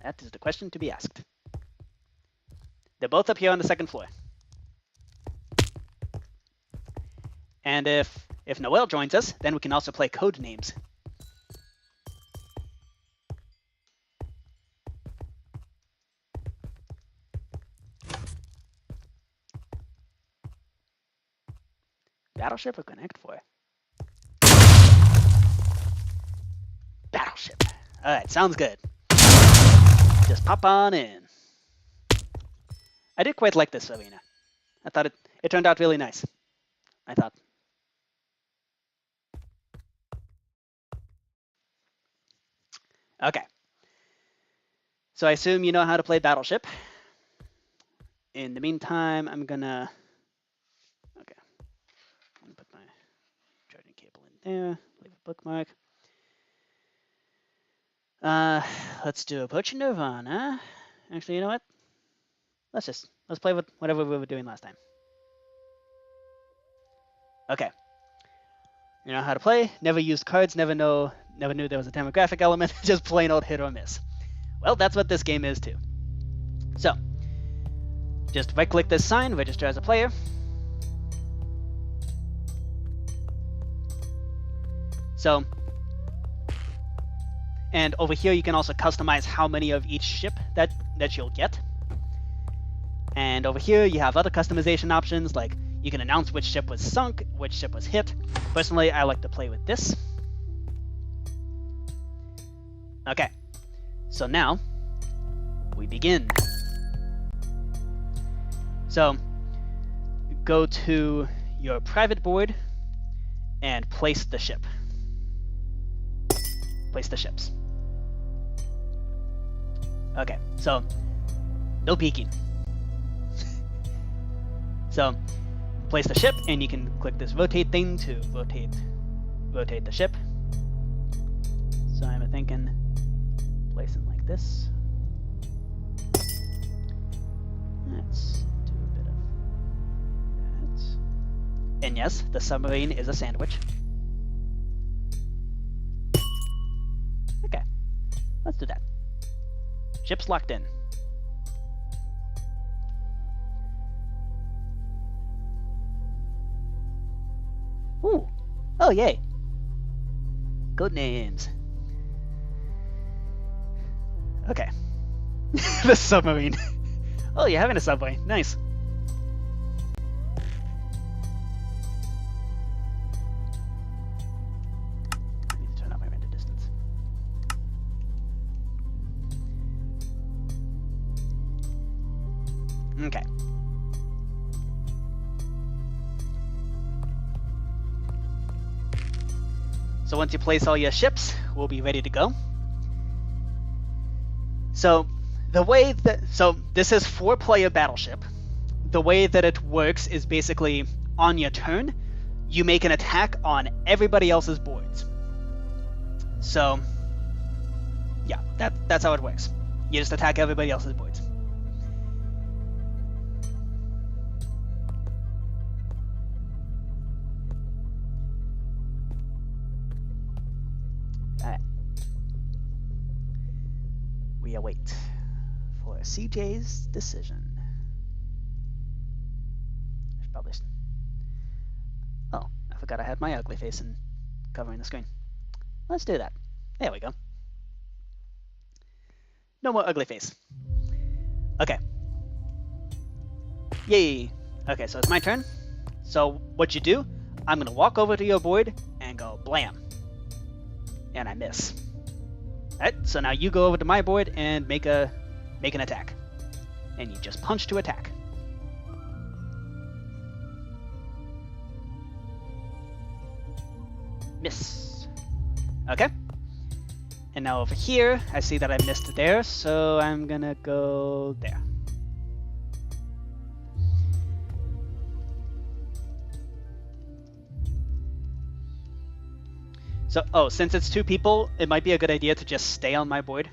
That is the question to be asked. They're both up here on the second floor. And if Noel joins us, then we can also play Code Names. Battleship or Connect 4? Battleship. All right, sounds good. Just pop on in. I did quite like this arena. I thought it turned out really nice. I thought. Okay. So I assume you know how to play Battleship. In the meantime, I'm gonna put my charging cable in there, leave a bookmark. Let's do Approaching Nirvana. Actually, you know what? Let's play with whatever we were doing last time. Okay. You know how to play, never used cards, never knew there was a demographic element, just plain old hit or miss. Well, that's what this game is too. So, just right-click this sign, register as a player. So, and over here you can also customize how many of each ship that you'll get. And over here you have other customization options, like you can announce which ship was sunk, which ship was hit. Personally, I like to play with this. Okay, so now we begin. So go to your private board and place the ship. Place the ships. Okay, so no peeking. So place the ship, and you can click this rotate thing to rotate the ship. So I'm thinking place it like this. Let's do a bit of that. And yes, the submarine is a sandwich. Okay, let's do that. Ship's locked in. Ooh. Oh, yay. Good names. Okay. The submarine. Oh, you're having a subway. Nice. I need to turn up my render distance. Okay. So once you place all your ships, we'll be ready to go. So this is 4-player Battleship. The way that it works is basically on your turn, you make an attack on everybody else's boards. So, yeah, that's how it works. You just attack everybody else's boards. Alright. We await for CJ's decision. I should probably... Oh, I forgot I had my ugly face in covering the screen. Let's do that. There we go. No more ugly face. Okay. Yay! Okay, so it's my turn. So what you do, I'm gonna walk over to your board and go blam. And I miss. Alright, so now you go over to my board and make an attack. And you just punch to attack. Miss. Okay. And now over here, I see that I missed there, so I'm gonna go there. So, since it's 2 people, it might be a good idea to just stay on my board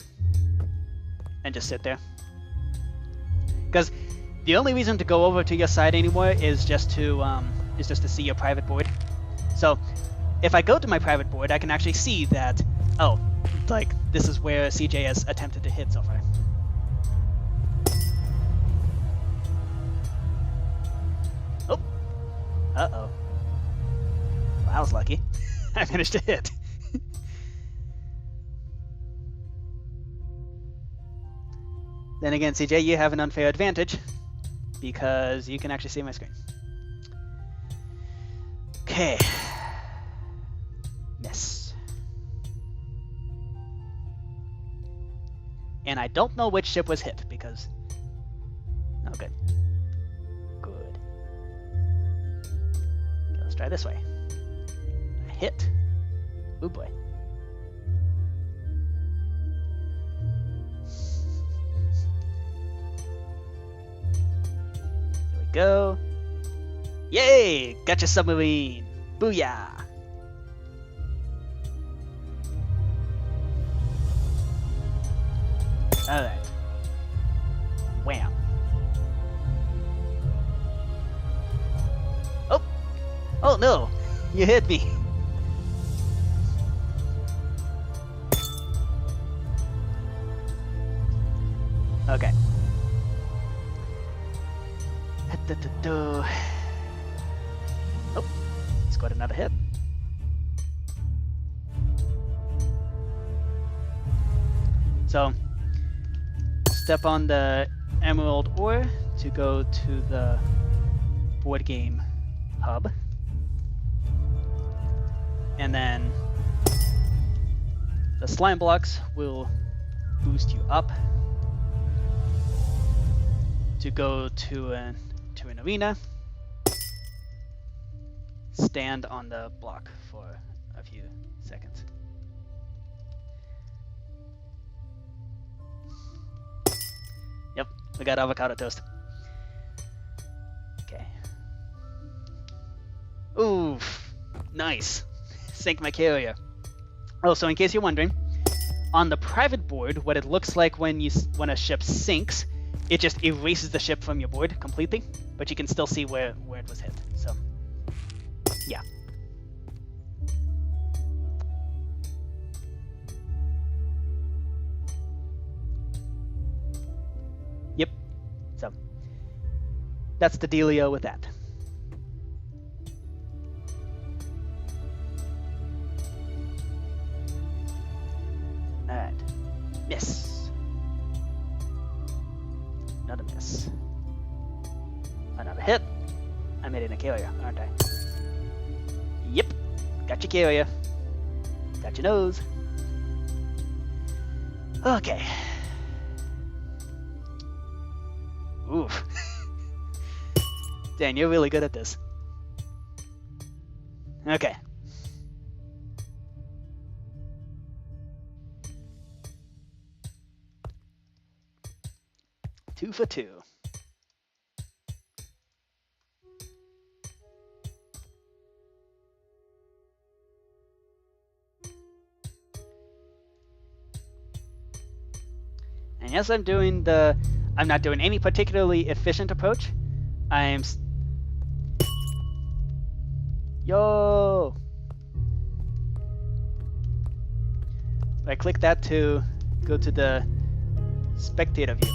and just sit there. Because the only reason to go over to your side anymore is just to see your private board. So, if I go to my private board, I can actually see that, oh, like, this is where CJ has attempted to hit so far. Oh! Uh-oh. Well, I was lucky. I managed to hit. Then again, CJ, you have an unfair advantage because you can actually see my screen. Okay. Miss. And I don't know which ship was hit because... Oh, good. Good. Okay, let's try this way. Hit. Oh boy. Here we go. Yay! Gotcha submarine! Booyah! Alright. Wham. Oh! Oh no! You hit me! Okay. Oh, scored another hit. So, step on the emerald ore to go to the board game hub. And then the slime blocks will boost you up to go to an arena. Stand on the block for a few seconds. Yep, we got avocado toast. Okay. Ooh, nice. Sank my carrier. Oh, so in case you're wondering, on the private board, what it looks like when a ship sinks, it just erases the ship from your board completely, but you can still see where it was hit. So, yeah. Yep. So, that's the dealio with that. Alright. Miss. Another miss. Another hit. I'm hitting a carrier, aren't I? Yep. Got your carrier. Got your nose. Okay. Oof. Dan, you're really good at this. Okay. Two for two. And yes, I'm not doing any particularly efficient approach. Yo! I click that to go to the spectator view.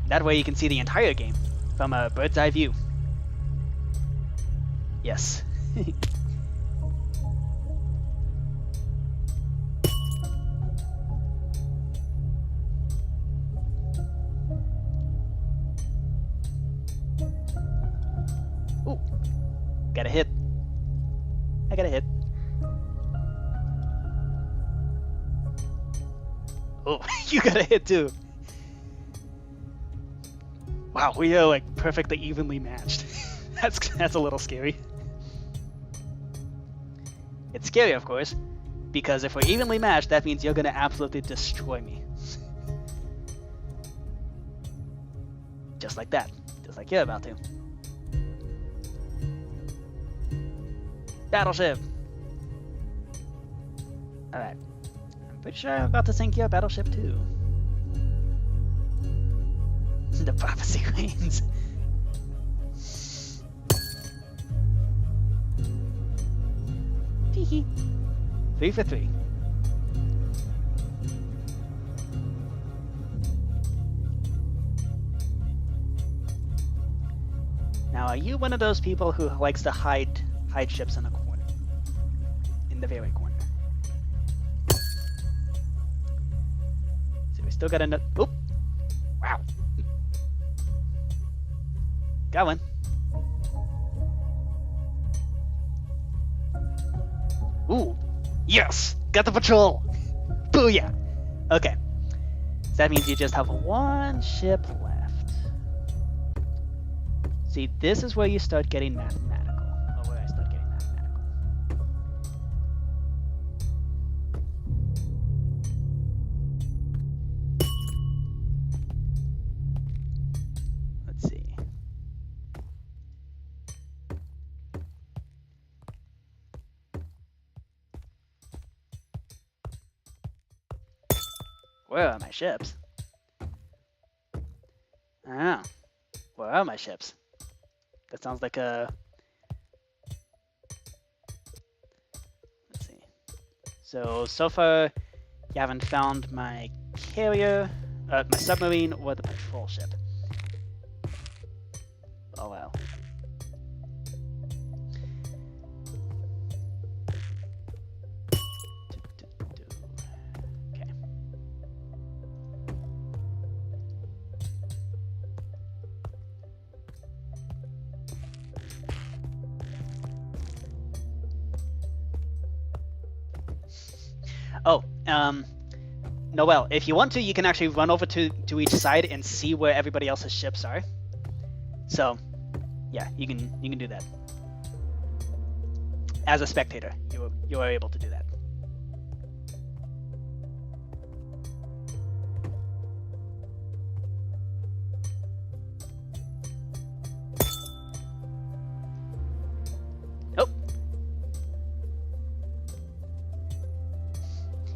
That way you can see the entire game from a bird's eye view. Yes. Ooh, got a hit. I got a hit. Oh, you got a hit too. Wow, we are like perfectly evenly matched. That's a little scary. It's scary, of course, because if we're evenly matched, that means you're gonna absolutely destroy me. Just like that. Just like you're about to. Battleship! Alright. I'm pretty sure I'm about to sink your battleship too. The prophecy reigns. Teehee. 3 for 3. Now, are you one of those people who likes to hide ships in a corner? In the very corner. So we still got another. Oop! Wow. Got one. Ooh, yes! Got the patrol! Booyah! Okay. So that means you just have one ship left. See, this is where you start getting mathematical. Or where I start getting mathematical. Let's see. Where are my ships? I don't know. Where are my ships? That sounds like a... Let's see. So far, you haven't found my carrier, my submarine, or the patrol ship. Oh well. Oh, Noel, if you want to, you can actually run over to each side and see where everybody else's ships are. So, yeah, you can do that. As a spectator, you are able to do that.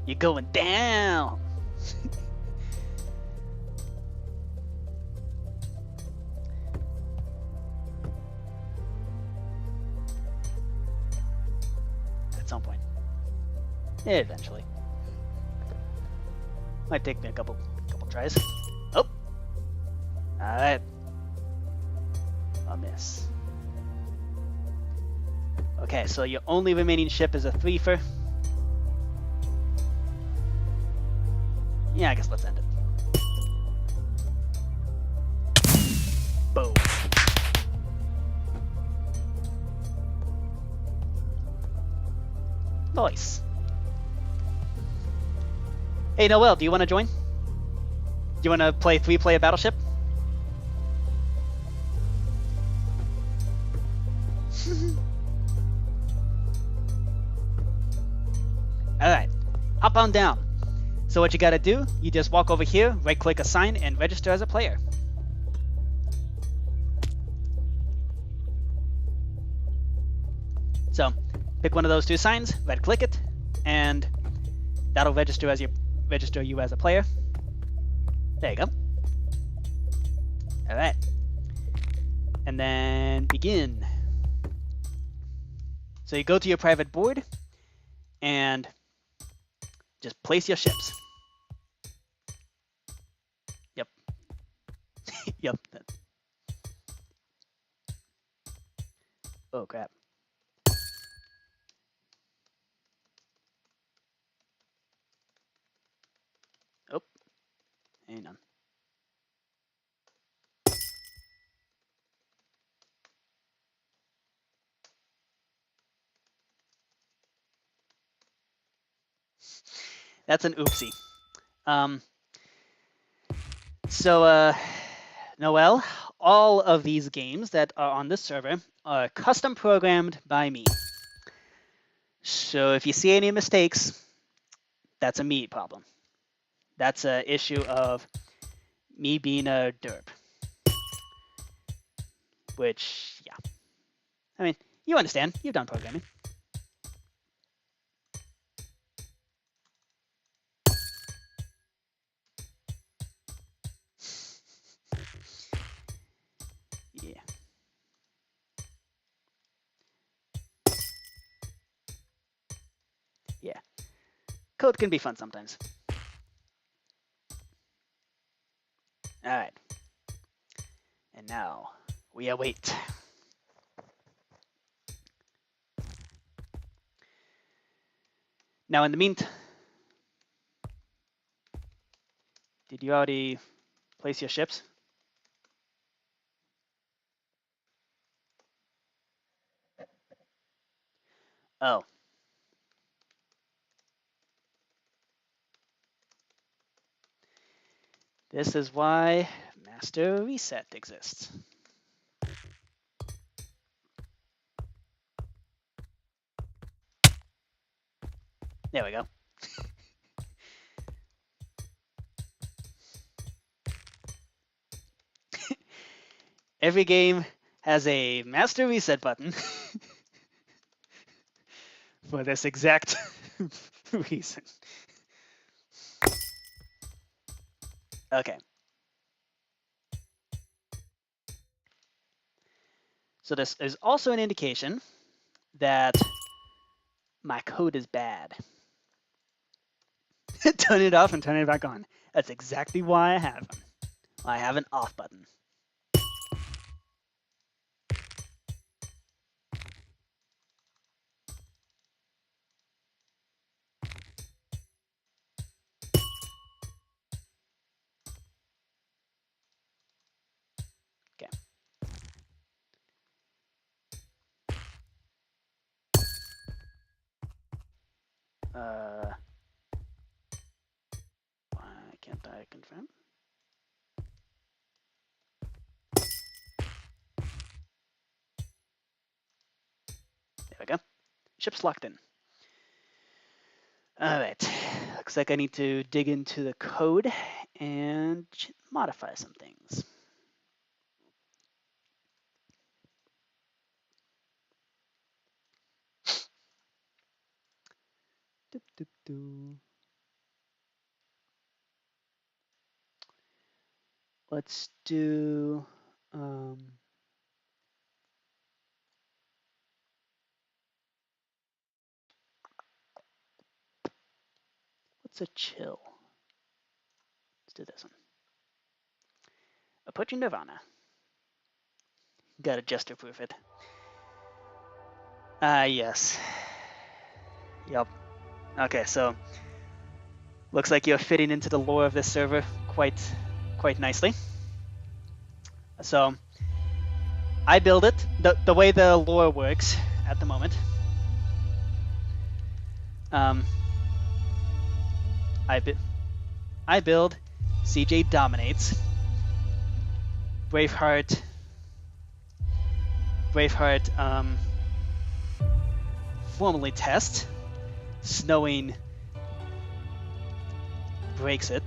You're going down. At some point. Eventually. Might take me a couple tries. Oh. Alright. A miss. Okay, so your only remaining ship is a threefer. Yeah, I guess let's end it. Boom. Nice. Hey, Noel, do you want to join? Do you want to play 3-player Battleship? Alright, hop on down. So what you gotta do, you just walk over here, right-click assign, and register as a player. So pick one of those two signs, right-click it, and that'll register you as a player. There you go. All right. And then begin. So you go to your private board and just place your ships. Yep. Yep. Oh, crap. Oh, hang on. That's an oopsie. Noel, all of these games that are on this server are custom programmed by me. So if you see any mistakes, that's a me problem. That's an issue of me being a derp. Which, yeah. I mean, you understand. You've done programming. Yeah. Yeah. Code can be fun sometimes. All right. And now we await. Now, in the meantime, did you already place your ships? Oh. This is why master reset exists. There we go. Every game has a master reset button for this exact reason. Okay. So this is also an indication that my code is bad. Turn it off and turn it back on. That's exactly why I have them. I have an off button. Okay. Why can't I confirm? There we go. Ship's locked in. All right. Looks like I need to dig into the code and modify some things. Doop, doop, doo. Let's do what's a chill? Let's do this one. Approaching Nirvana. Gotta gesture-proof it. Yes. Yup. Okay, so looks like you're fitting into the lore of this server quite nicely. So I build it the way the lore works at the moment. I build, CJ dominates, Braveheart formally test, Snowing breaks it.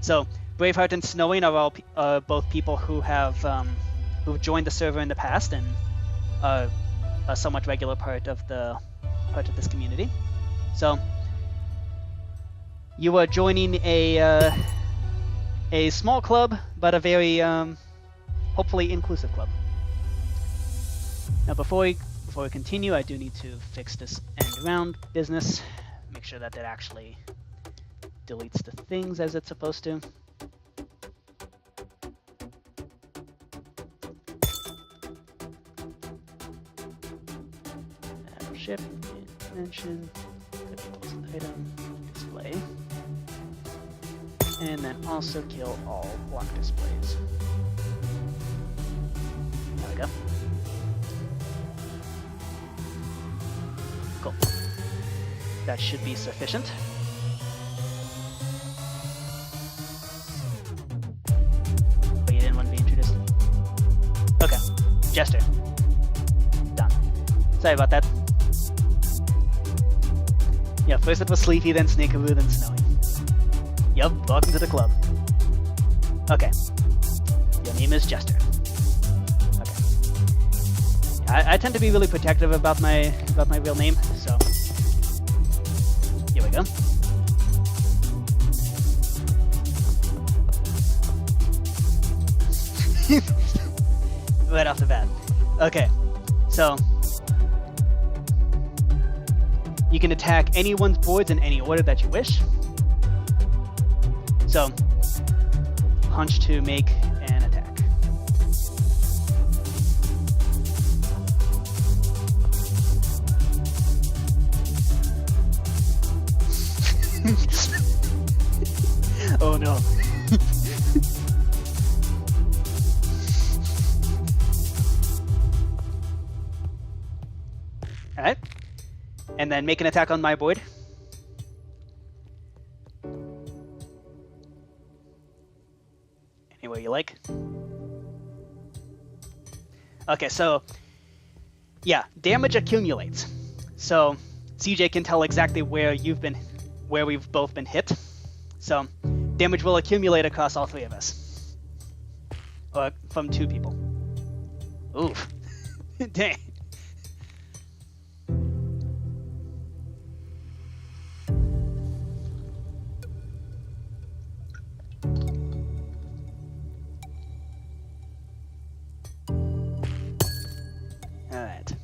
So Braveheart and Snowing are both people who have who've joined the server in the past and are a somewhat regular part of this community. So you are joining a small club, but a very hopefully inclusive club. Now, before we continue, I do need to fix this end round business. Make sure that it actually deletes the things as it's supposed to. Battleship, mention, could equals an item, display. And then also kill all block displays. There we go. Cool. That should be sufficient. Oh, you didn't want to be introduced? Okay. Jester. Done. Sorry about that. Yeah, first it was Sleepy, then Snakeaboo, then Snowy. Yup, welcome to the club. Okay. Your name is Jester. Okay. I tend to be really protective about my real name, so here we go. Right off the bat. Okay. So you can attack anyone's boards in any order that you wish. So, punch to make an attack. Oh no. Alright. And then make an attack on my board. Anywhere you like. Okay, so yeah, damage accumulates. So CJ can tell exactly where we've both been hit. So damage will accumulate across all three of us. Or from two people. Oof. Dang. Alright.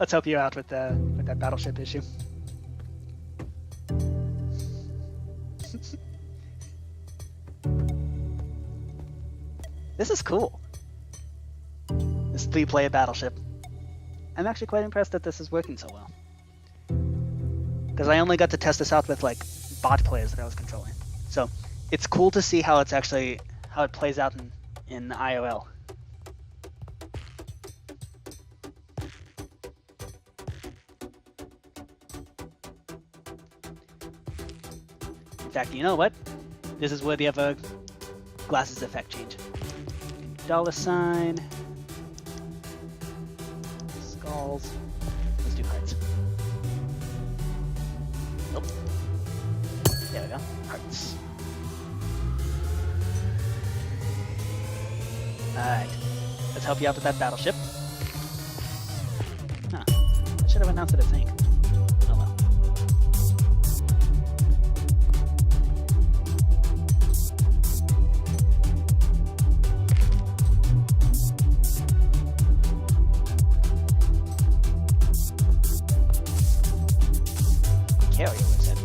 Let's help you out with that battleship issue. This is cool. This 3-player battleship. I'm actually quite impressed that this is working so well. Because I only got to test this out with like bot players that I was controlling. So it's cool to see how it plays out in IRL. In fact, you know what? This is where the other glasses effect change. $, skulls. Let's do hearts. Nope. There we go. Hearts. Alright. Let's help you out with that battleship. Huh. I should have announced it, I think. Oh well. Carrier was it?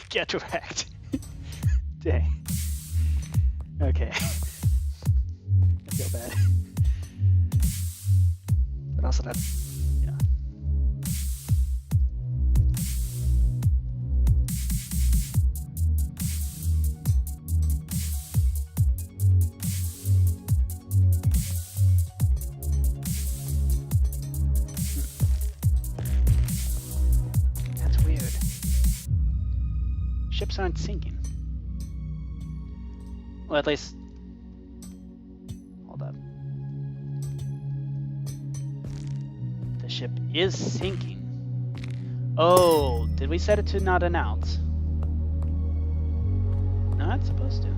Get wrecked. Dang. Okay. I feel bad. But also that, yeah. That's weird. Ships aren't sinking. Well, at least... Hold up. The ship is sinking. Oh, did we set it to not announce? No, it's supposed to.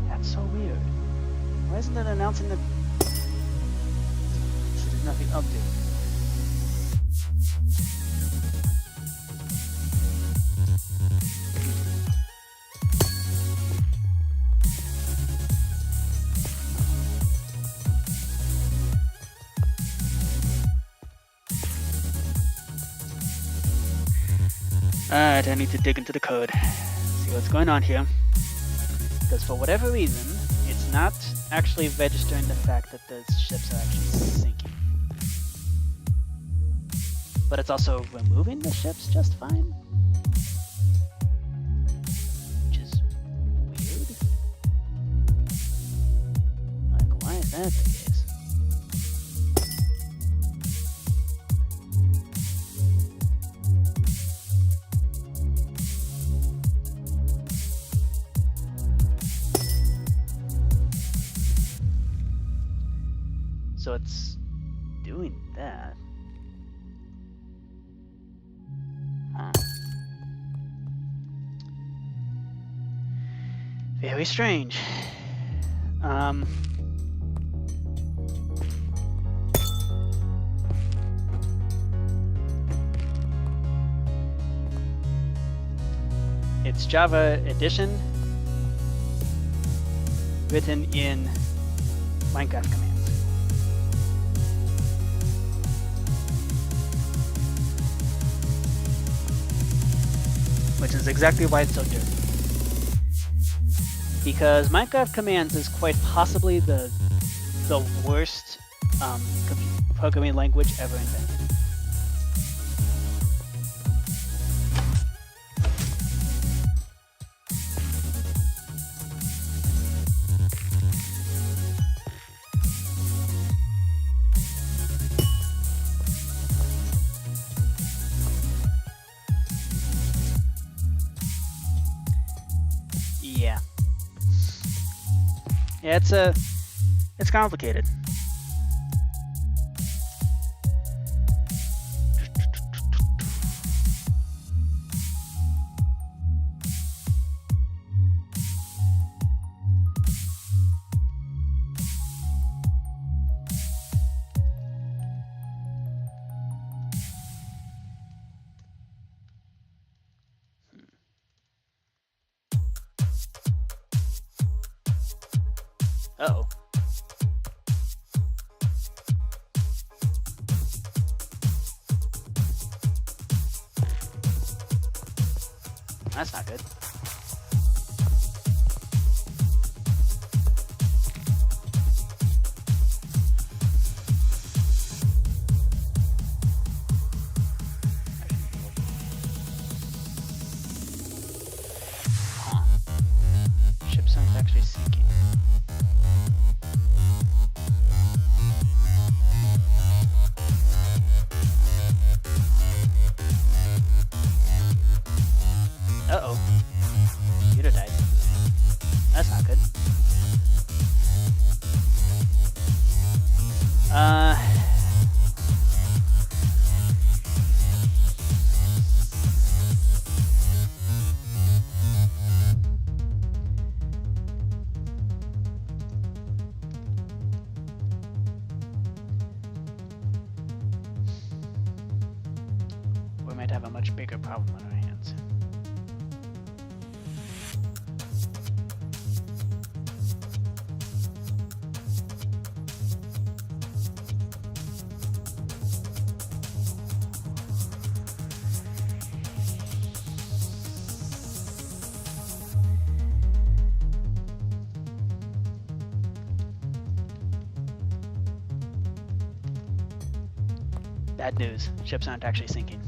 That's so weird. Why isn't it announcing the... So there's nothing up to. Alright, I need to dig into the code, see what's going on here. Because for whatever reason, it's not actually registering the fact that the ships are actually sinking. But it's also removing the ships just fine. Which is weird. Like, why is that the case? So it's doing that. Huh. Very strange. It's Java Edition written in Minecraft commands. Which is exactly why it's so dirty. Because Minecraft commands is quite possibly the worst programming language ever invented. Yeah, it's complicated. Uh-oh. That's not good. Huh. Ships aren't actually sinking. Uh-oh. we might have a much bigger problem on our hands. Bad news, ships aren't actually sinking.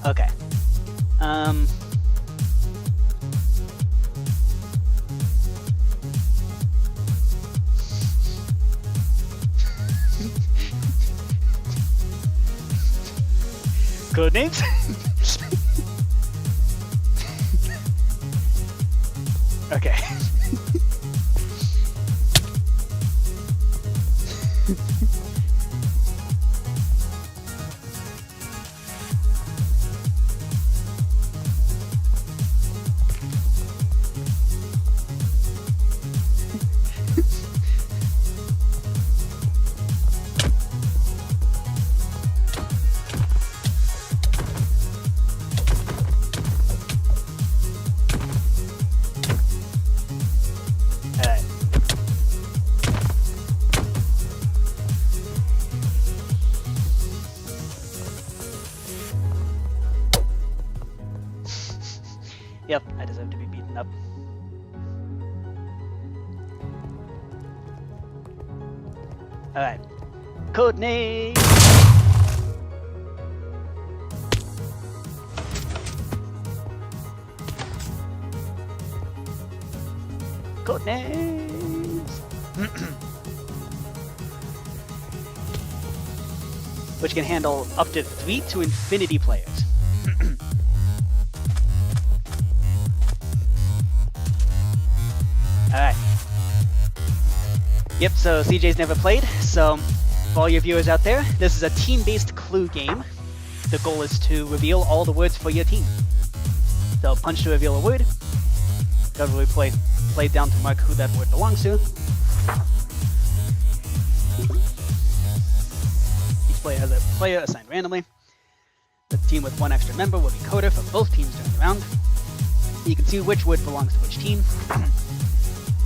Okay. Code names? Okay. Yep, I deserve to be beaten up. Alright. Codename! Codenames! Which can handle up to 3 to infinity players. Alright. Yep, so CJ's never played, so for all your viewers out there, this is a team-based clue game. The goal is to reveal all the words for your team. So punch to reveal a word. Whoever we play down to mark who that word belongs to. Each player has a player assigned randomly. The team with one extra member will be coder for both teams during the round. You can see which word belongs to which team.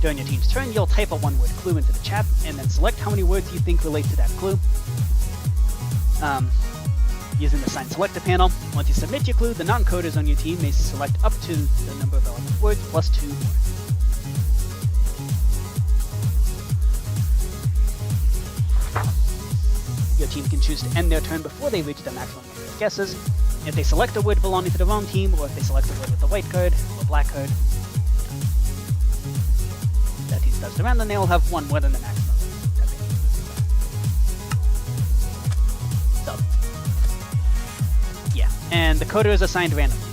During your team's turn, you'll type a one-word clue into the chat, and then select how many words you think relate to that clue. Using the Sign Selector panel, once you submit your clue, the non-coders on your team may select up to the number of relevant words plus 2 more. Your team can choose to end their turn before they reach the maximum number of guesses. If they select a word belonging to the wrong team, or if they select a word with the white card or black card, that team starts the round, then they'll have one more than the maximum that they need. So, yeah, and the coder is assigned randomly.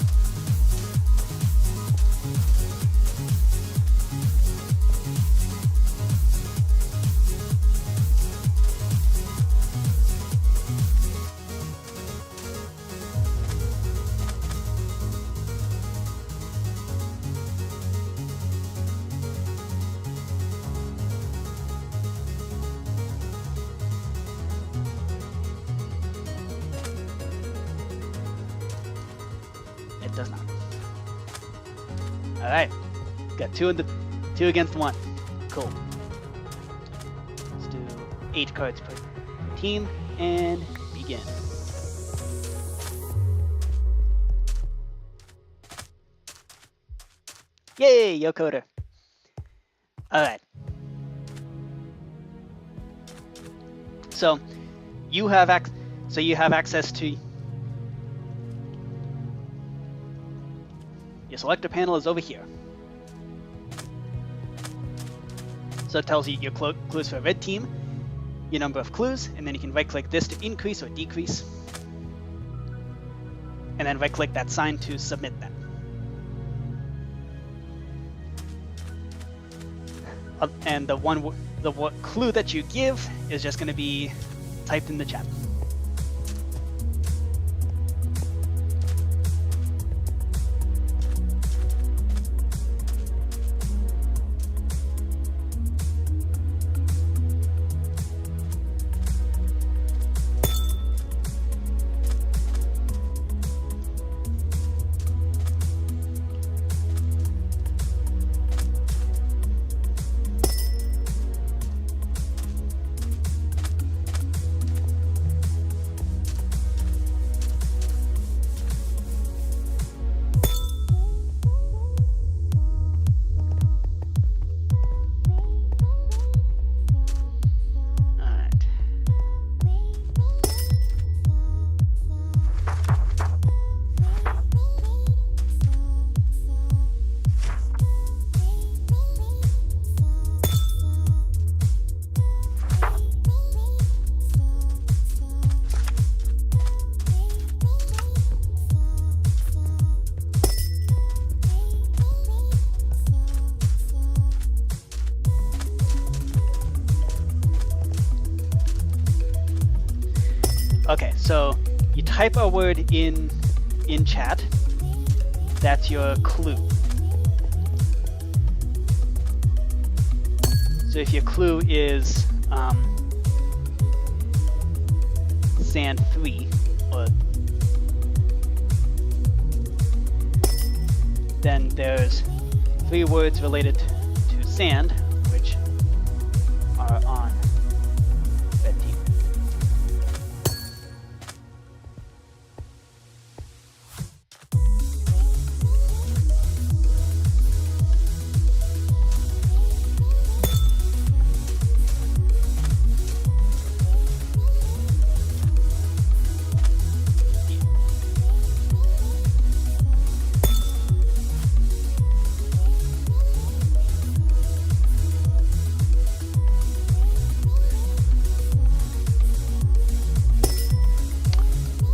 It does not. All right, got two against one. Cool. Let's do 8 cards per team and begin. Yay, yo coder. All right. So you have access to your selector panel is over here. So it tells you your clues for red team, your number of clues, and then you can right-click this to increase or decrease, and then right-click that sign to submit that. And the clue that you give is just going to be typed in the chat. Okay, so you type a word in chat. That's your clue. So if your clue is sand 3, then there's 3 words related to sand, which are on red team.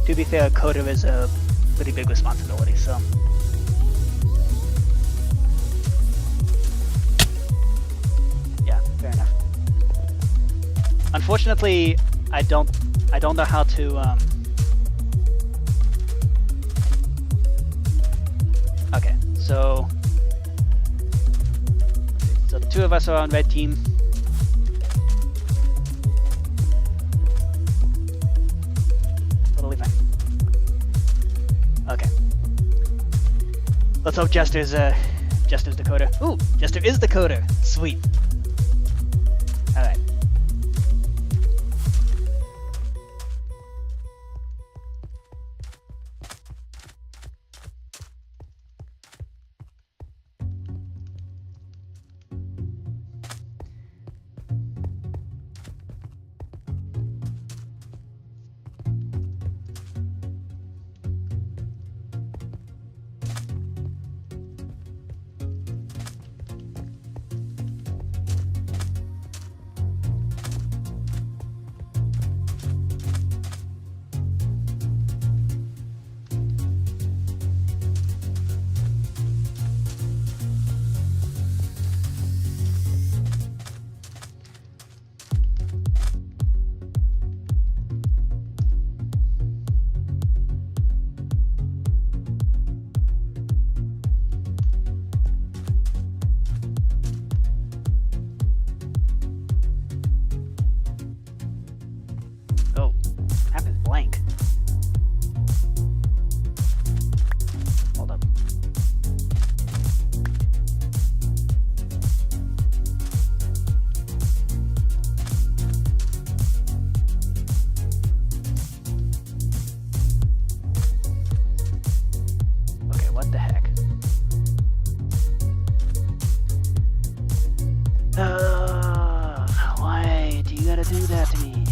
To be fair, a coder is a pretty big responsibility, so. Yeah, fair enough. Unfortunately, I don't know how to, Okay, so the 2 of us are on red team. Totally fine. Okay. Let's hope Jester's the coder. Ooh, Jester is the coder. Sweet. All right. Why do you gotta do that to me?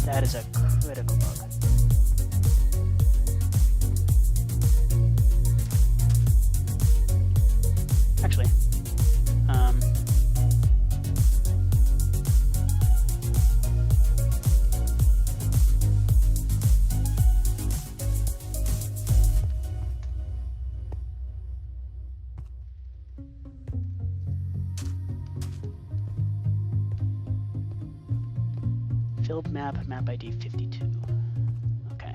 That is a critical bug. Actually, filled map ID 52. Okay.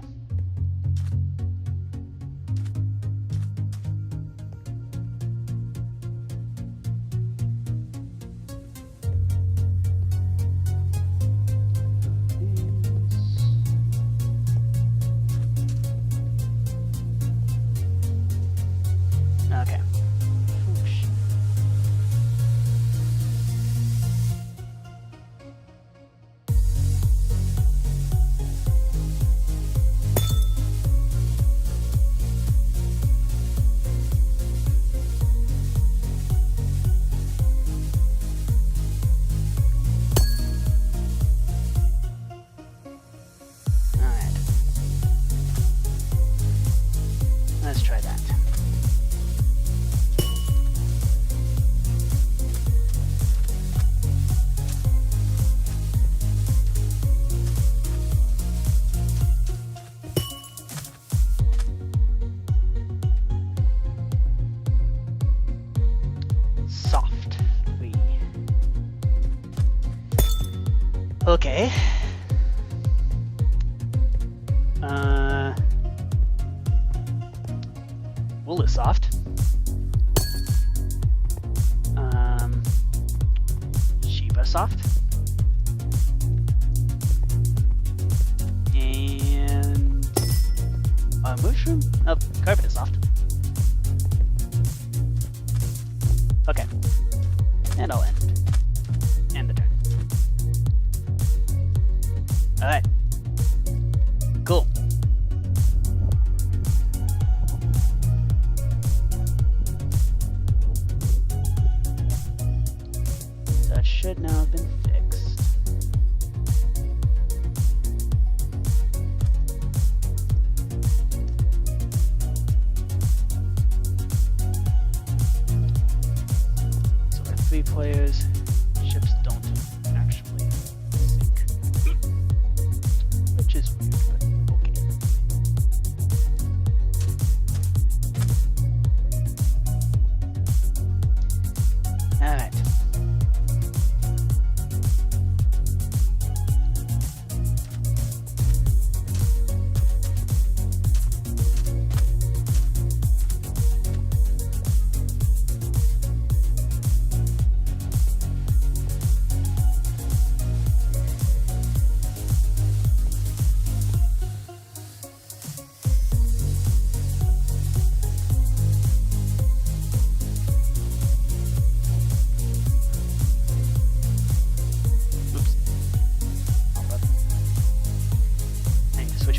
Okay. Oops. Alright. Let's try that. Soft 3. Okay. Wool is soft. Sheba soft. And mushroom? Oh, carpet is soft. Okay. And I'll end the turn. Alright. Cool. That should now have been fixed. So we're 3 players. Ships don't actually sync. Which is weird, but okay. Alright.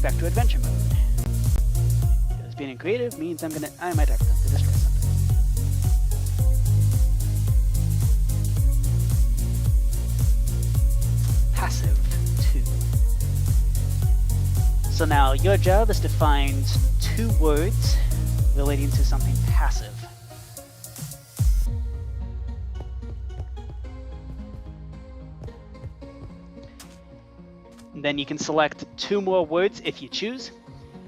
Back to adventure mode. Because being in creative means I might accidentally destroy something. Passive 2. So now your job is to find 2 words relating to something passive. Then you can select 2 more words if you choose.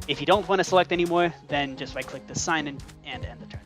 If you don't want to select any more, then just right click the sign and end the turn.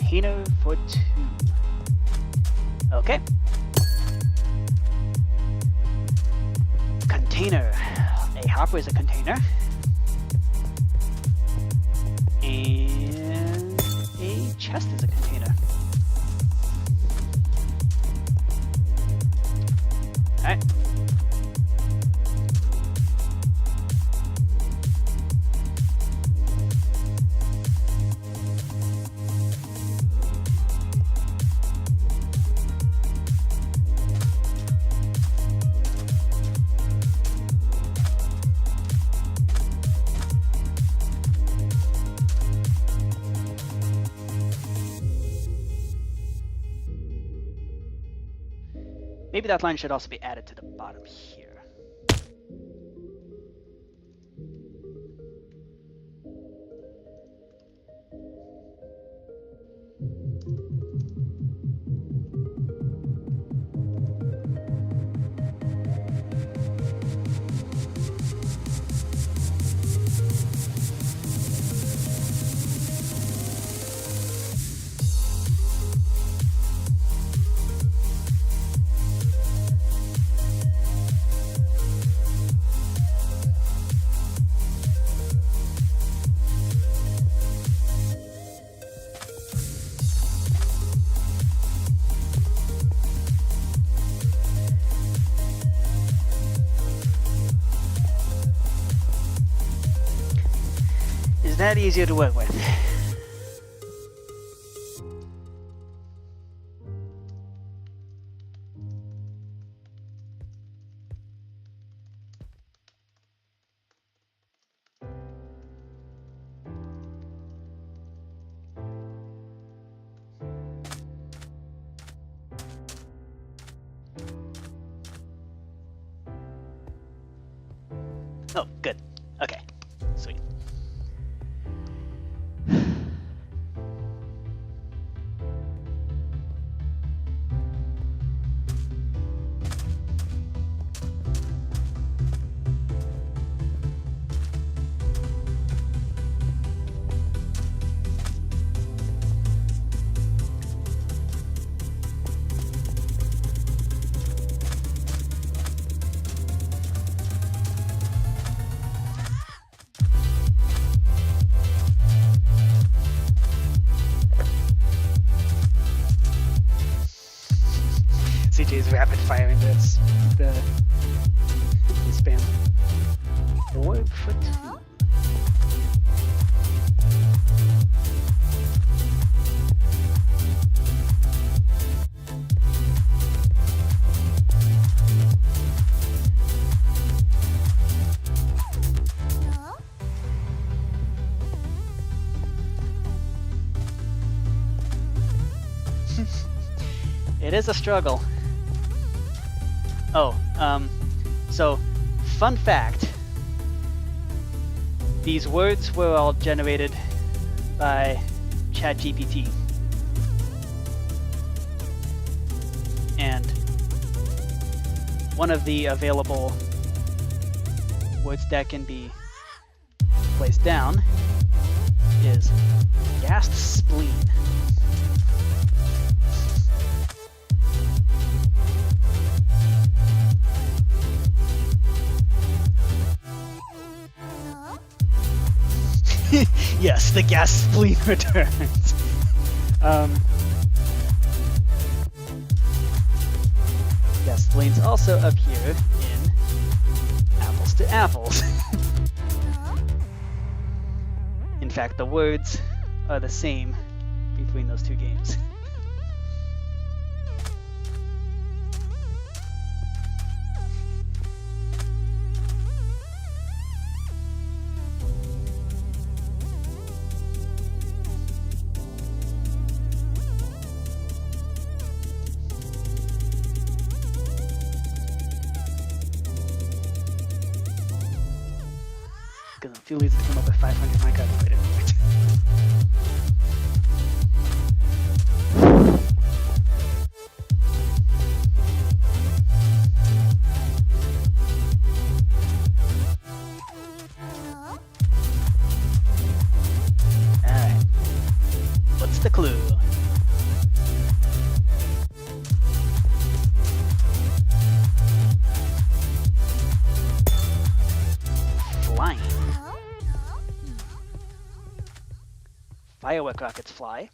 container for 2. Okay. Container. A hopper is a container. And a chest is a container. Alright. Maybe that line should also be added to the bottom here. Is that easier to work with? Oh, good. Okay, sweet. CJ's rapid firing this the spam. The word for 2. It is a struggle. Oh, so, fun fact. These words were all generated by ChatGPT. And one of the available words that can be placed down is gassed spleen. Yes, the gas spleen returns. Gas spleens also appear in Apples to Apples. In fact, the words are the same between those two games. Because I'm too lazy to come up with 500 my calculator. Alright. What's the clue? firework rockets fly.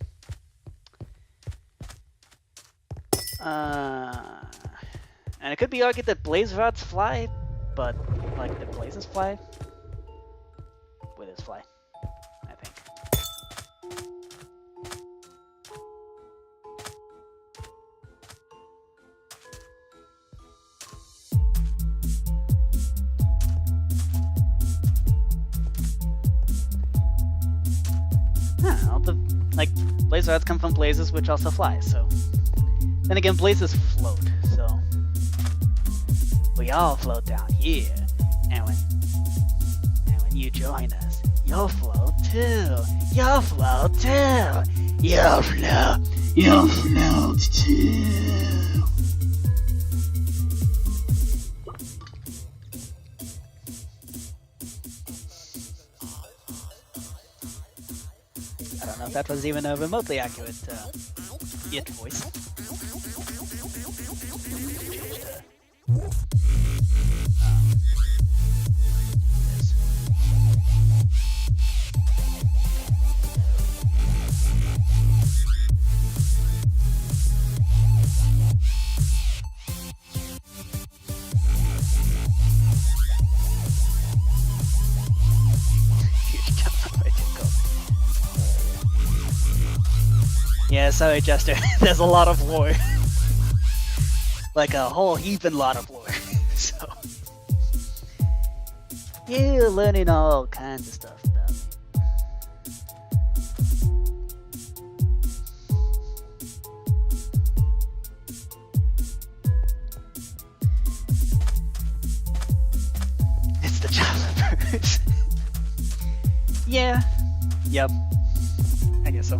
And it could be argued that blaze rods fly, but like the blazes fly. Withers fly, I think. I don't know, like blaze rods come from blazes, which also fly. So then again, blazes float, so we all float down here. And when you join us, you'll float too. You'll float too. You'll float. You'll float too. I don't know if that was even a remotely accurate it voice. Yeah, sorry, Jester. There's a lot of lore. Like a whole heaping lot of lore. So you're learning all kinds of stuff about me. It's the Javamonk. Yeah. Yep. I guess so.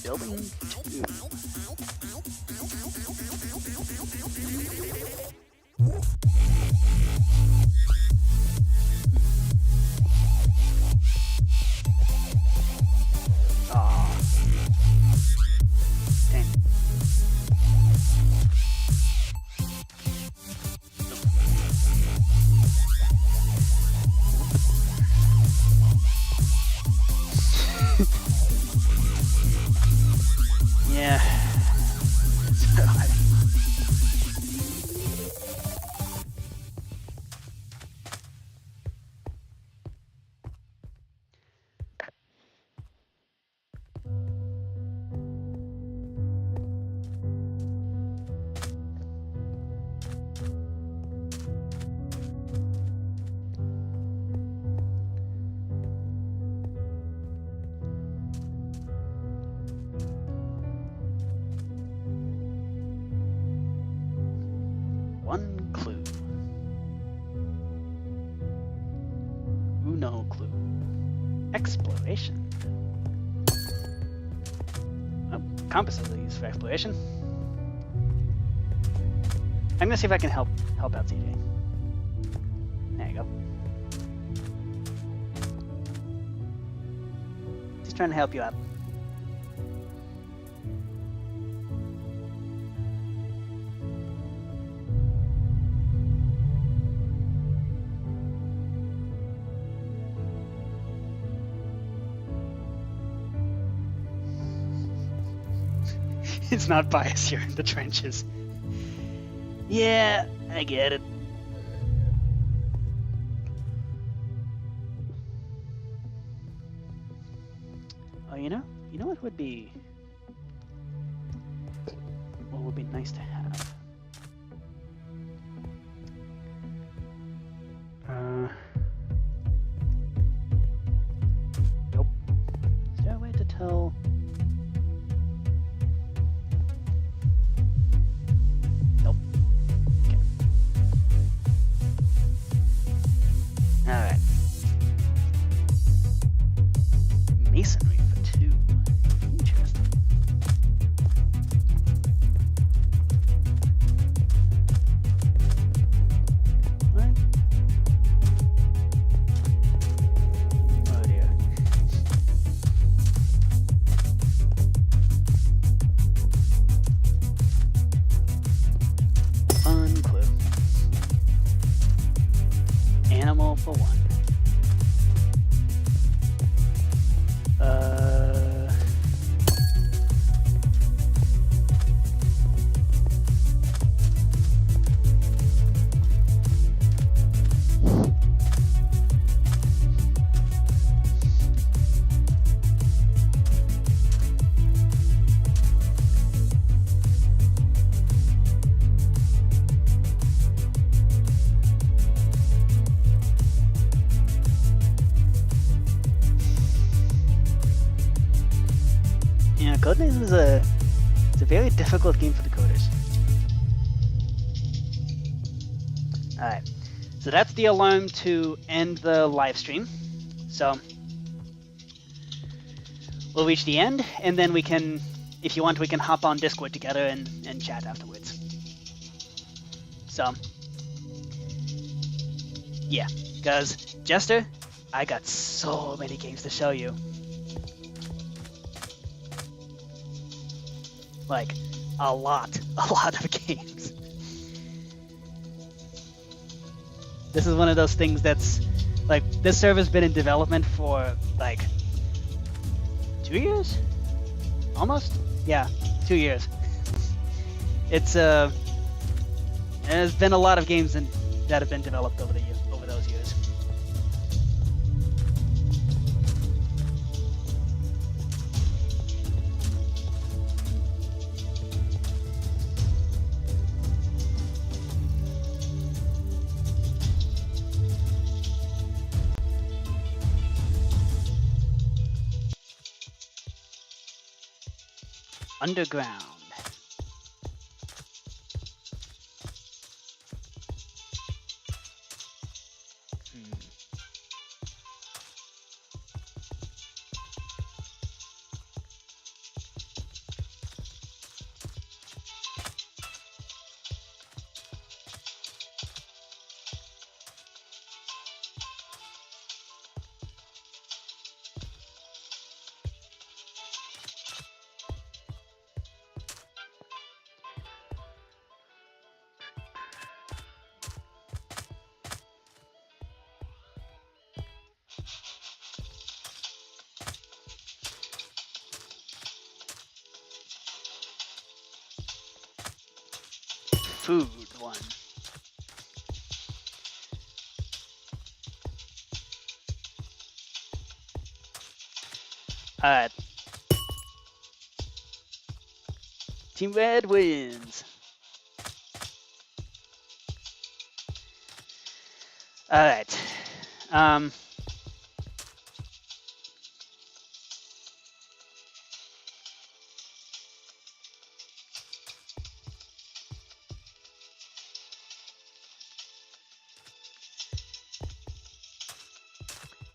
Building 2. Aw. Dang. Yeah. One clue. Uno clue. Exploration. Oh, compasses are used for exploration. I'm gonna see if I can help out CJ. There you go. Just trying to help you out. It's not biased here in the trenches. Yeah, I get it. Oh, you know what would be nice to have? Nope. Is there a way to tell? Nope. Okay. All right. Masonry for 2. Codenames is a very difficult game for the coders. Alright, so that's the alarm to end the live stream. So we'll reach the end, and then we can, if you want, we can hop on Discord together and chat afterwards. So, yeah, because Jester, I got so many games to show you. Like, a lot of games. This is one of those things that's, like, this server's been in development for, like, 2 years? Almost? Yeah, 2 years. It's, there's been a lot of games that have been developed over those years. Underground. Food one. Alright. Team Red wins. Alright.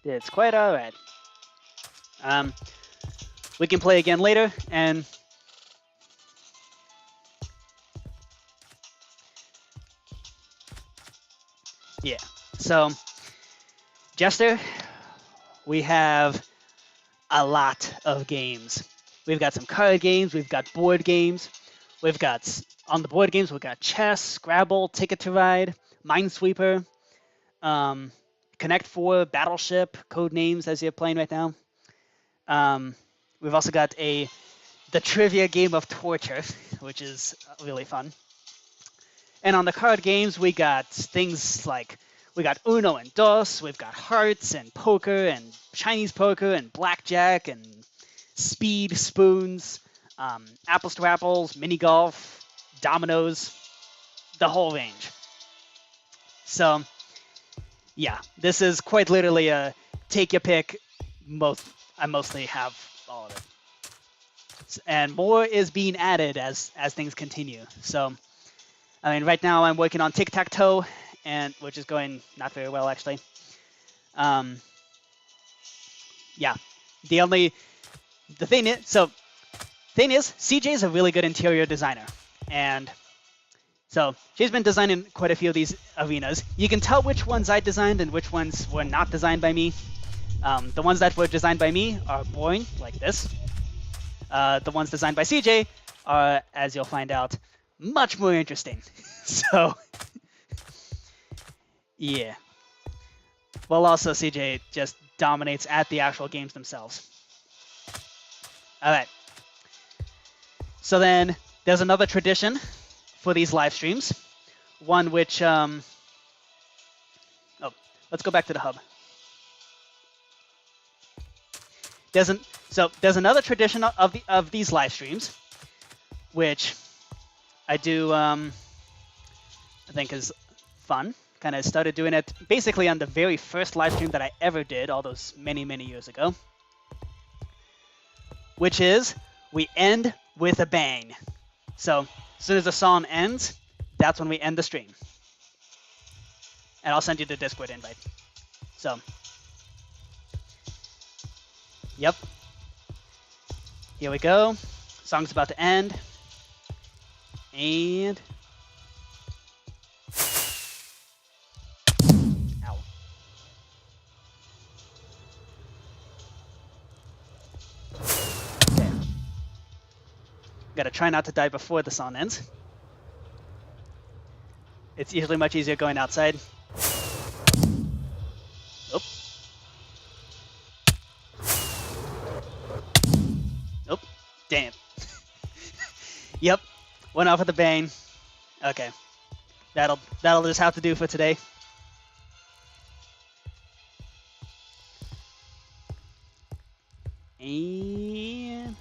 It's quite alright. We can play again later, and yeah. So, Jester, we have a lot of games. We've got some card games, we've got board games, we've got, on the board games, we've got chess, Scrabble, Ticket to Ride, Minesweeper, Connect 4, Battleship, Codenames as you're playing right now. We've also got the trivia game of torture, which is really fun. And on the card games, we got things like, we got Uno and Dos, we've got Hearts and Poker and Chinese Poker and Blackjack and Speed, Spoons, Apples to Apples, Mini Golf, Dominoes, the whole range. So, yeah, this is quite literally a take your pick. I mostly have all of it. And more is being added as things continue. So, I mean, right now I'm working on tic-tac-toe, which is going not very well, actually. Yeah, the thing is, CJ is a really good interior designer. And so she's been designing quite a few of these arenas. You can tell which ones I designed and which ones were not designed by me. The ones that were designed by me are boring, like this. The ones designed by CJ are, as you'll find out, much more interesting. So, yeah. Well, also CJ just dominates at the actual games themselves. All right. So then there's another tradition for these live streams, one which, let's go back to the hub. There's another tradition of these live streams, which I do, I think is fun. Kind of started doing it basically on the very first live stream that I ever did, all those many, many years ago, which is we end with a bang. So as soon as the song ends, that's when we end the stream. And I'll send you the Discord invite. So, yep. Here we go. Song's about to end. And... Ow. Okay. Gotta try not to die before the song ends. It's usually much easier going outside. Nope. Nope. Dang it. Yep. Went off with a bang. Okay. That'll just have to do for today. And